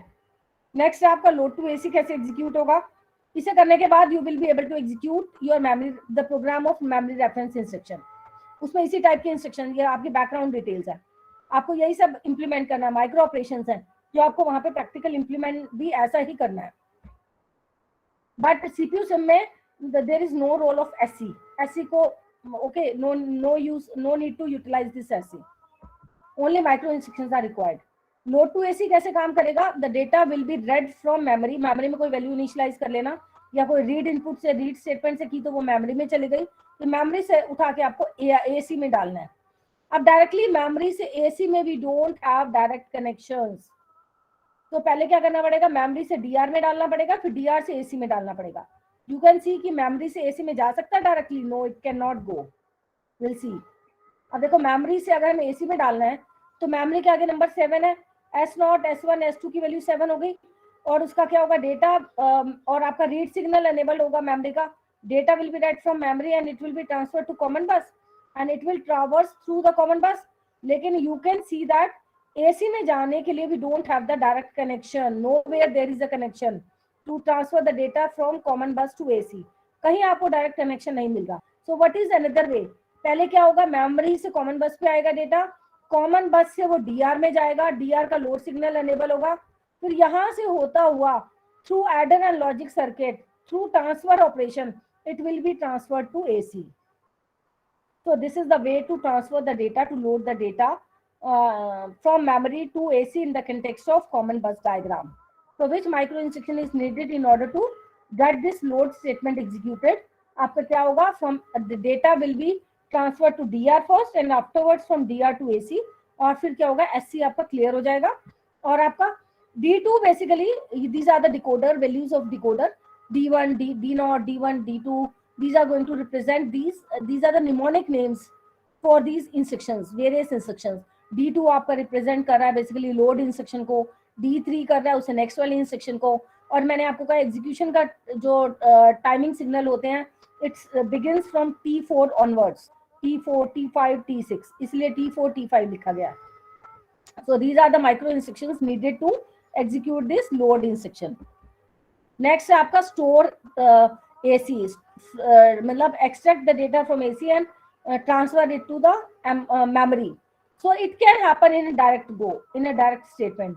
नेक्स्ट आपका लोड टू एसी कैसे एग्जीक्यूट होगा, इसे करने के बाद you will be able to execute your memory the program of memory reference instruction. उसमें इसी टाइप के इंस्ट्रक्शन, ये आपकी बैकग्राउंड डिटेल्स है, आपको यही सब इंप्लीमेंट करना है, माइक्रो ऑपरेशंस हैं जो आपको वहां पे प्रैक्टिकल इंप्लीमेंट भी ऐसा ही करना है। बट सीपीयू सिम में there is no role of SC, SC को okay no use, no need to utilize this SC, only micro instructions are required. Load to AC कैसे काम करेगा, the data will be read from memory, memory में कोई value initialise कर लेना या कोई रीड इनपुट से रीड स्टेटमेंट से की तो वो मेमोरी में चली गई, तो मेमोरी से उठा के आपको एसी में डालना है। अब डायरेक्टली मेमोरी से एसी में we don't have direct connections, तो पहले क्या करना पड़ेगा, मेमोरी से डीआर में डालना पड़ेगा, फिर डीआर से एसी में डालना पड़ेगा। यू कैन सी कि मेमोरी से एसी में जा सकता है directly, no it can not go, will see. अब देखो मेमोरी से अगर हमें एसी में डालना है तो मेमोरी के आगे नंबर 7 है, S0, S1, S2 की वैल्यू 7 हो गई, और उसका क्या होगा डेटा, और आपका रीड सिग्नल एनेबल्ड होगा मेमोरी का, data will be read from memory and it will be transfer to common bus and it will traverse through the common bus. लेकिन you can see that AC में जाने के लिए we don't have the direct connection, no where there is a connection to transfer the data from common bus to AC, कहीं आपको direct connection नहीं मिल रहा। So what is another way, पहले क्या होगा, मेमोरी से कॉमन बस पे आएगा डेटा, कॉमन बस से वो डीआर में जाएगा, डीआर का लोड सिग्नल एनेबल होगा, फिर यहां से होता हुआ through adder and logic circuit through transfer operation it will be transferred to AC. So this is the way to transfer the data, to load the data from memory to AC in the context of common bus diagram. So which micro instruction is needed in order to get this load statement executed? आपका क्या होगा, from the data will be transferred to DR first and afterwards from DR to AC, और फिर क्या होगा, SC आपका clear हो जाएगा। और आपका D2 basically these are the decoder values of decoder, D1, D0, D1, D2. These are going to represent these are the mnemonic names for these instructions, various instructions. D2 आपका represent कर रहा है basically load instruction को, D3 कर रहा है उसे next वाली instruction को, और मैंने आपको कहा एग्जीक्यूशन का जो टाइमिंग सिग्नल होते हैं it's begins from T4 onwards, T4, T5, T6, इसलिए T4, T5 लिखा गया है. So these are the micro instructions needed to execute this load instruction. Next है आपका store AC, मतलब extract the data from AC and transfer it to the memory. So it can happen in a direct go, in a direct statement,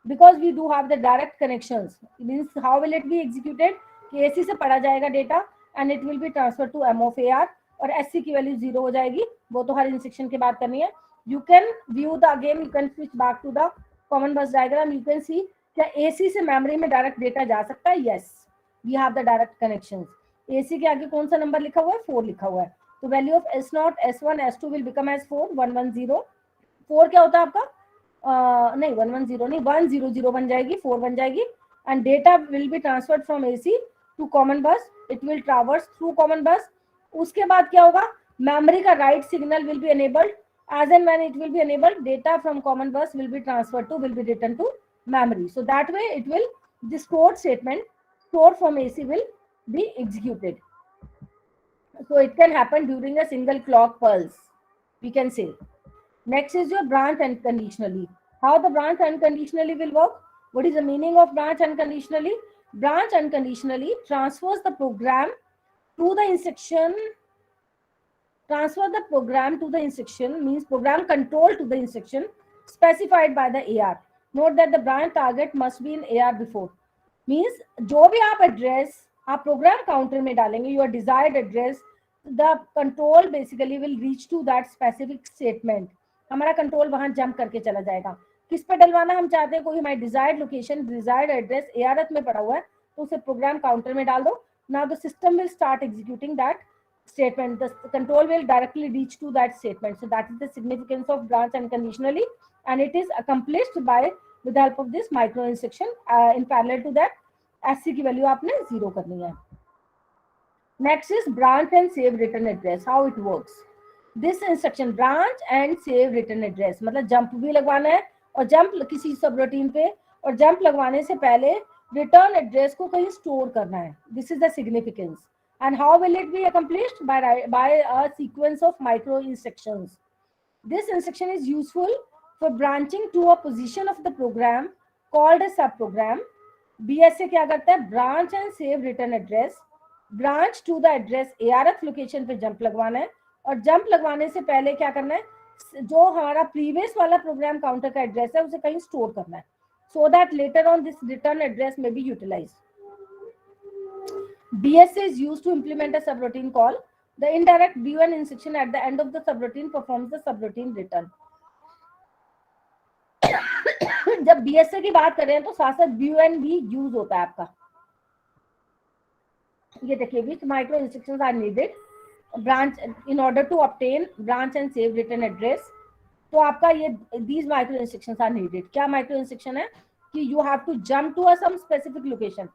because we do have the direct connections. It means how will it be executed? कि AC से पढ़ा जाएगा data and it will be transferred to M of AR और SC की value 0 हो जाएगी. वो तो हर इंस्ट्रक्शन के बाद करनी है. You can view the again, you can switch back to the common bus diagram. You can see क्या AC से मेमोरी में डायरेक्ट डेटा जा सकता है? Yes, we have the direct connections. AC के आगे कौन सा नंबर लिखा हुआ है? 4 लिखा हुआ है. तो value of S0, S1, S2 will become as 4, 110. 4 क्या होता है आपका? नहीं 110 नहीं 100 बन जाएगी, 4 बन जाएगी. And data will be transferred from AC to common bus. It will traverse through common bus. उसके बाद क्या होगा? मेमोरी का write signal will be enabled. As and when it will be enabled, data from common bus will be transferred to, will be written to memory. So that way it will, this stored statement, store from AC will be executed. So it can happen during a single clock pulse, we can say. Next is your branch unconditionally. How the branch unconditionally will work? What is the meaning of branch unconditionally? Branch unconditionally transfers the program to the instruction. Transfer the program to the instruction means program control to the instruction specified by the AR. Note that the branch target must be in AR before. Means जो भी आप address आप program counter में डालेंगे, your desired address, the control basically will reach to that specific statement. हमारा control वहां jump करके चला जाएगा. किस पे डलवाना हम चाहते हैं? कोई हमारी desired location, desired address ARF में पड़ा हुआ है, तो उसे program counter में डाल दो. Now the system will start executing that statement. The control will directly reach to that statement. So that is the significance of branch unconditionally, and it is accomplished by with the help of this micro instruction. In parallel to that, SC की value आपने 0 करनी है. Next is branch and save return address. How it works? This instruction branch and save return address, मतलब jump भी लगवाना है और jump किसी सबरूटीन पे, और jump लगवाने से पहले return address को कहीं store करना है. This is the significance. And how will it be accomplished? By a sequence of micro instructions. This instruction is useful for branching to a position of the program called a subprogram. BSA क्या करता है? Branch and save return address. Branch to the address ARF location पे jump लगवाना है, और jump लगवाने से पहले क्या करना है? जो हमारा previous वाला program counter का address है उसे कहीं store करना है, so that later on this return address may be utilized. BSA is used to implement a subroutine call. The indirect BUN instruction at the end of the subroutine performs the subroutine return. जब BSA की बात करें तो साथ साथ BUN भी use होता है आपका. ये देखिए, which micro instructions are needed branch in order to obtain branch and save return address. तो आपका ये these micro instructions are needed. क्या micro instruction है? कि you have to jump to a some specific location.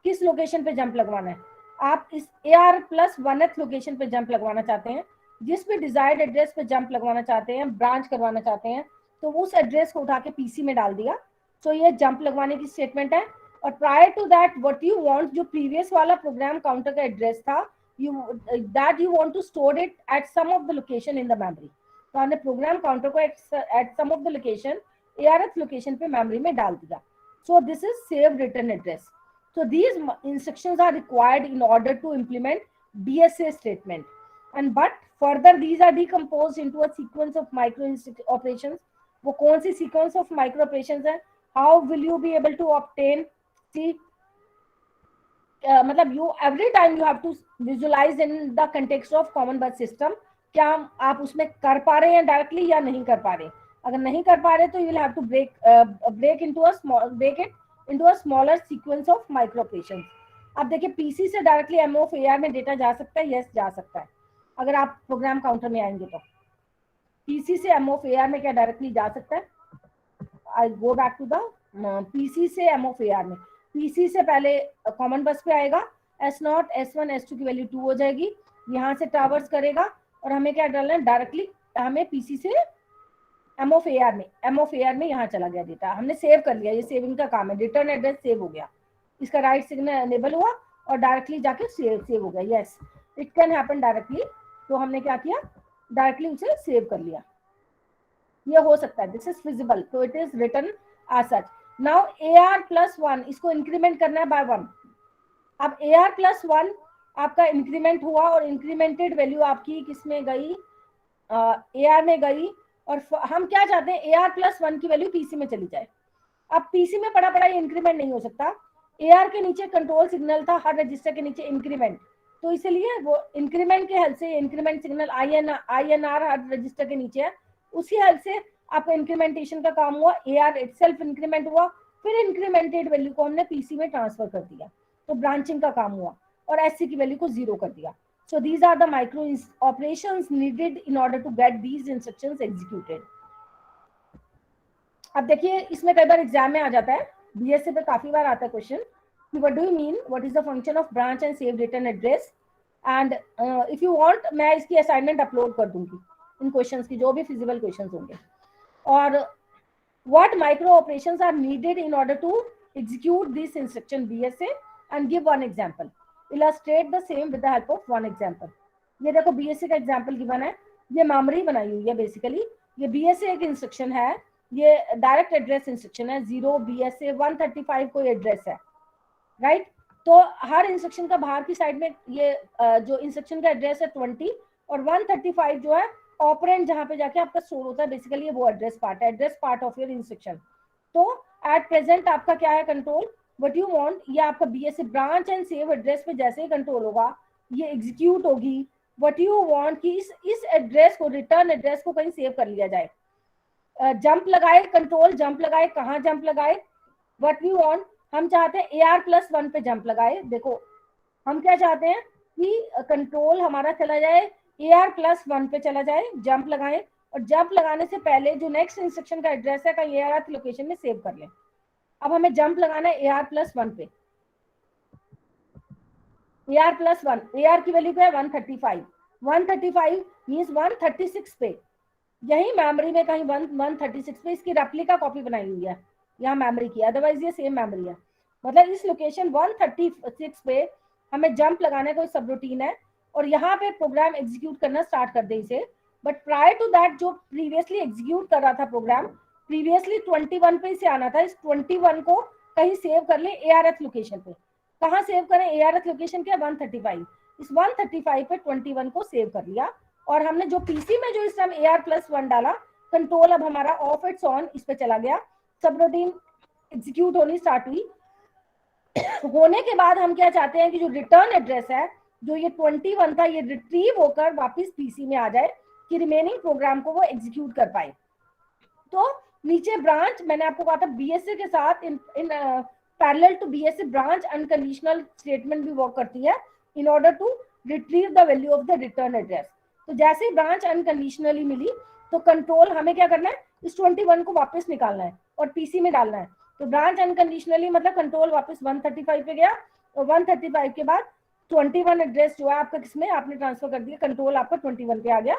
किस location पे jump लगवाना है? आप इस AR+1th लोकेशन पे जंप लगवाना चाहते हैं, जिस पे डिजायर्ड एड्रेस पे जंप लगवाना चाहते हैं, ब्रांच करवाना चाहते हैं, तो उस एड्रेस को उठा के पीसी में डाल दिया. तो ये जंप लगवाने की स्टेटमेंट है. और prior to that what you want, जो प्रीवियस वाला प्रोग्राम काउंटर का एड्रेस था, you want to store it at some of the location in the memory. तो हमने प्रोग्राम काउंटर को at some of the location ARF location पे memory में डाल दिया. So this is save return address. So these instructions are required in order to implement BSA statement. And but further these are decomposed into a sequence of micro operations. वो कौन सी sequence of micro operations है? How will you be able to obtain? See, मतलब you every time you have to visualize in the context of common bus system. क्या आप उसमें कर पा रहे हैं डायरेक्टली या नहीं कर पा रहे? अगर नहीं कर पा रहे तो you will have to break it into a smaller sequence of micro operations. अब देखिए पीसी से डायरेक्टली एमओ ऑफ एआर में डेटा जा सकता है. यस, जा सकता है. अगर आप प्रोग्राम काउंटर में आएंगे तो पीसी से एमओ ऑफ एआर में क्या डायरेक्टली जा सकता है? I go back to the PC से एमओ ऑफ एआर में. पीसी से पहले कॉमन बस पे आएगा, S0, S1, S2 की वैल्यू 2 हो जाएगी, यहाँ से ट्रावर्स करेगा और हमें क्या डालना है? डायरेक्टली हमें पीसी से एम ऑफ एआर में यहाँ चला गया डेटा, हमने सेव कर लिया. ये सेविंग का काम है. रिटर्न एड्रेस सेव हो गया. इसका राइट सिग्नल एनेबल हुआ और डायरेक्टली जाके सेव हो गया. Yes, it can happen directly. तो हमने क्या किया, डायरेक्टली उसे सेव कर लिया. ये हो सकता है, दिस इज फिजिबल, तो it is written as such. Now AR+1 इसको इंक्रीमेंट करना है बाय 1. अब AR+1 आपका इंक्रीमेंट हुआ और इंक्रीमेंटेड वैल्यू आपकी किस में गई, AR में गई. और हम क्या चाहते हैं, AR+1 की वैल्यू PC में चली जाए. अब PC में पड़ा ये इंक्रीमेंट नहीं हो सकता. AR के नीचे कंट्रोल सिग्नल था, हर रजिस्टर के नीचे इंक्रीमेंट, तो इसलिए वो इंक्रीमेंट के हेल्प से इंक्रीमेंट सिग्नल INR हर रजिस्टर के नीचे है, उसी हेल्प से आपका इंक्रीमेंटेशन का काम हुआ. AR इटसेल्फ इंक्रीमेंट हुआ, फिर इंक्रीमेंटेड वैल्यू को हमने PC में ट्रांसफर कर दिया, तो ब्रांचिंग का काम हुआ और SC की वैल्यू को 0 कर दिया. So these are the micro operations needed in order to get these instructions executed. अब देखिए इसमें कई बार एग्जाम में आ जाता है, BSc पे काफी बार आता है क्वेश्चन कि what do you mean, what is the function of branch and save return address, and if you want मैं इसकी असाइनमेंट अपलोड कर दूंगी इन क्वेश्चंस की, जो भी फिजिबल क्वेश्चंस होंगे. और what micro operations are needed in order to execute this instruction BSA, and give one example. Illustrate the same with the help of one example. ये देखो BSA का एग्जाम्पल गिवन है, ये मेमोरी बनाई हुई है बेसिकली. ये BSA एक इंस्ट्रक्शन है, ये डायरेक्ट एड्रेस इंस्ट्रक्शन है. 0 BSA 135 कोई एड्रेस है, राइट. तो हर इंस्ट्रक्शन का बाहर की साइड में ये जो इंस्ट्रक्शन का एड्रेस है 20 और 135 जो है ऑपरेंड जहां पे जाके आपका स्टोर होता है, बेसिकली वो एड्रेस पार्ट है, address part of your instruction. तो एट प्रेजेंट आपका क्या है कंट्रोल, व्हाट यू वांट, ये आपका BSA branch and save address पे जैसे ही कंट्रोल होगा ये एग्जीक्यूट होगी. व्हाट यू वांट कि इस एड्रेस को, रिटर्न एड्रेस को कहीं सेव कर लिया जाए. जंप लगाए, कंट्रोल जंप लगाए, कहाँ जंप लगाए, व्हाट यू वांट, हम चाहते हैं AR+1 पे जंप लगाए. देखो हम क्या चाहते हैं कि कंट्रोल हमारा चला जाए AR+1 पे चला जाए, जंप लगाए, और जंप लगाने से पहले जो नेक्स्ट इंस्ट्रक्शन का एड्रेस है कहीं AR लोकेशन में सेव कर लें. अब हमें जंप लगाना है AR+1 पे. AR+1, AR की वैल्यू क्या है 135. 135 मींस 136 पे, यही मेमोरी में कहीं 136 पे इसकी रेप्लिका कॉपी बनाई हुई है यहाँ मेमोरी की, अदरवाइज ये सेम मेमोरी है. मतलब इस लोकेशन 136 पे हमें जंप लगाना है, कोई सब रूटीन है, और यहाँ पे प्रोग्राम एग्जीक्यूट करना स्टार्ट कर दे इसे. बट प्रायर टू दैट जो प्रीवियसली एग्जीक्यूट कर रहा था प्रोग्राम, प्रीवियसली 21 पे इसे आना था, इस 21 को कहीं सेव कर ले ARF लोकेशन पे. कहाँ सेव करें, ARF लोकेशन क्या 135, इस 135 पे 21 को सेव कर लिया. और हमने जो PC में जो इस टाइम AR+1 डाला, कंट्रोल अब हमारा ऑफ इट्स ऑन इस पे चला गया, सब रूटीन एग्जीक्यूट होनी स्टार्ट हुई. होने के बाद हम क्या चाहते हैं कि जो रिटर्न एड्रेस है, जो ये 21 था, ये रिट्रीव होकर वापस PC में आ जाए कि रिमेनिंग प्रोग्राम को वो एग्जीक्यूट कर पाए. तो नीचे ब्रांच, मैंने आपको कहा था BSA के साथ in parallel to BSA branch unconditional statement भी वर्क करती है in order to retrieve the value of the return address. तो जैसे ही ब्रांच अनकंडीशनली मिली तो कंट्रोल हमें क्या करना है, इस 21 को वापस निकालना है और PC में डालना है. तो ब्रांच अनकंडीशनली मतलब कंट्रोल वापस 135 पे गया, और 135 के बाद 21 एड्रेस जो है आपका किसमें आपने ट्रांसफर कर दिया, कंट्रोल आपका 21 पे आ गया.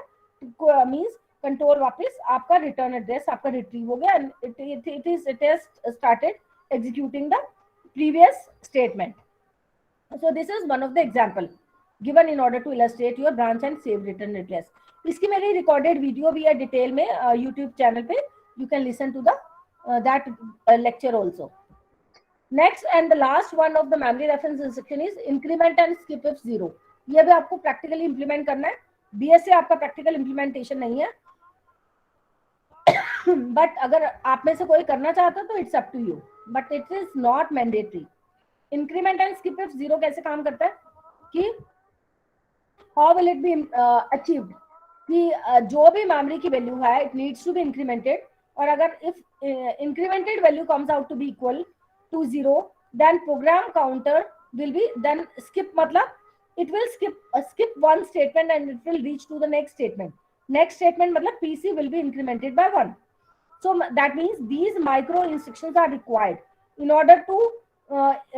मींस कंट्रोल वापस आपका रिटर्न एड्रेस आपका रिट्रीव हो गया. It is started executing the previous statement. So this is one of the example given in order to illustrate your branch and save return address. इसकी मेरी रिकॉर्डेड वीडियो भी है detail में YouTube channel पे, you can listen to the that lecture also. Next and the last one of the memory reference instruction is increment and skip if 0. ये भी आपको practically implement करना है. BSA आपका प्रैक्टिकल इंप्लीमेंटेशन नहीं है, बट अगर आप में से कोई करना चाहता है तो it's up to you, but it is not mandatory. Increment and skip if 0 कैसे काम करता है कि how will it be achieved, कि जो भी मेमोरी की वैल्यू है it needs to be incremented, और अगर if incremented value comes out to be equal to 0 then program counter will be then skip, मतलब it will skip one statement and it will reach to the next statement. Next statement matlab PC will be incremented by 1. So that means these micro instructions are required in order to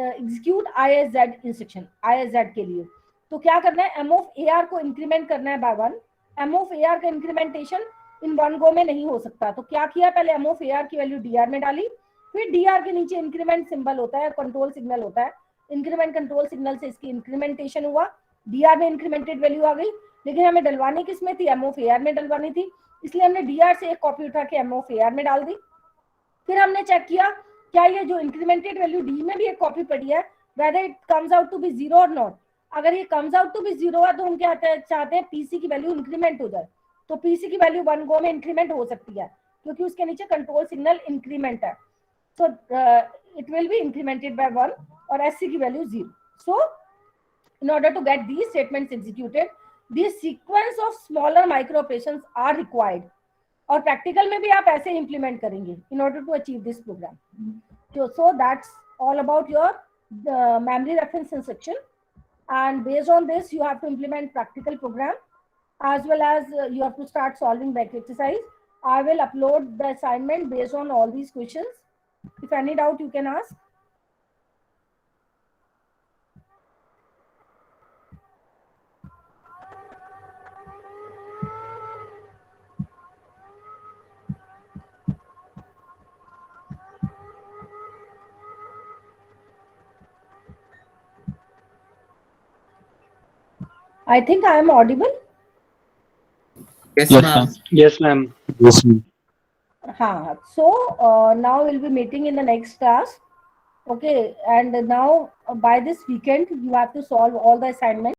execute ISZ instruction. ISZ के लिए तो क्या करना है, M of AR को increment करना है by 1. M of AR का इंक्रीमेंटेशन इन वन गो में नहीं हो सकता, तो क्या किया, पहले M of AR की वैल्यू DR में डाली, फिर DR के नीचे इंक्रीमेंट सिंबल होता है, कंट्रोल सिग्नल होता है, इंक्रीमेंट कंट्रोल सिग्नल से इसकी इंक्रीमेंटेशन हुआ, DR में इंक्रीमेंटेड वैल्यू आ गई, लेकिन हमें डलवानी किस में थी, M of AR में डलवानी थी, इसलिए हमने DR से एक कॉपी उठा के M of AR में डाल दी। फिर हमने चेक किया क्या ये जो इंक्रीमेंटेड वैल्यू D में भी एक कॉपी पड़ी है, whether it comes out to be 0 or not। अगर ये comes out to be 0 है तो हम क्या चाहते हैं, PC की वैल्यू इंक्रीमेंट हो जाए, तो PC की वैल्यू 1 गो में इंक्रीमेंट हो सकती है क्योंकि उसके नीचे कंट्रोल सिग्नल इंक्रीमेंट है, so it will be incremented by 1 और SC की value 0। so in order to get these statements executed, these sequence of smaller micro operations are required, और प्रैक्टिकल में भी आप ऐसे इंप्लीमेंट करेंगे in order to achieve this program। so that's all about your memory reference instruction, and based on this you have to implement practical program as well as you have to start solving back exercise. I will upload the assignment based on all these questions. If any doubt you can ask. I think I am audible. Yes, Yes, ma'am. ma'am. Yes, ma'am. Yes, ma'am. So now we'll be meeting in the next class. Okay, and now by this weekend you have to solve all the assignments.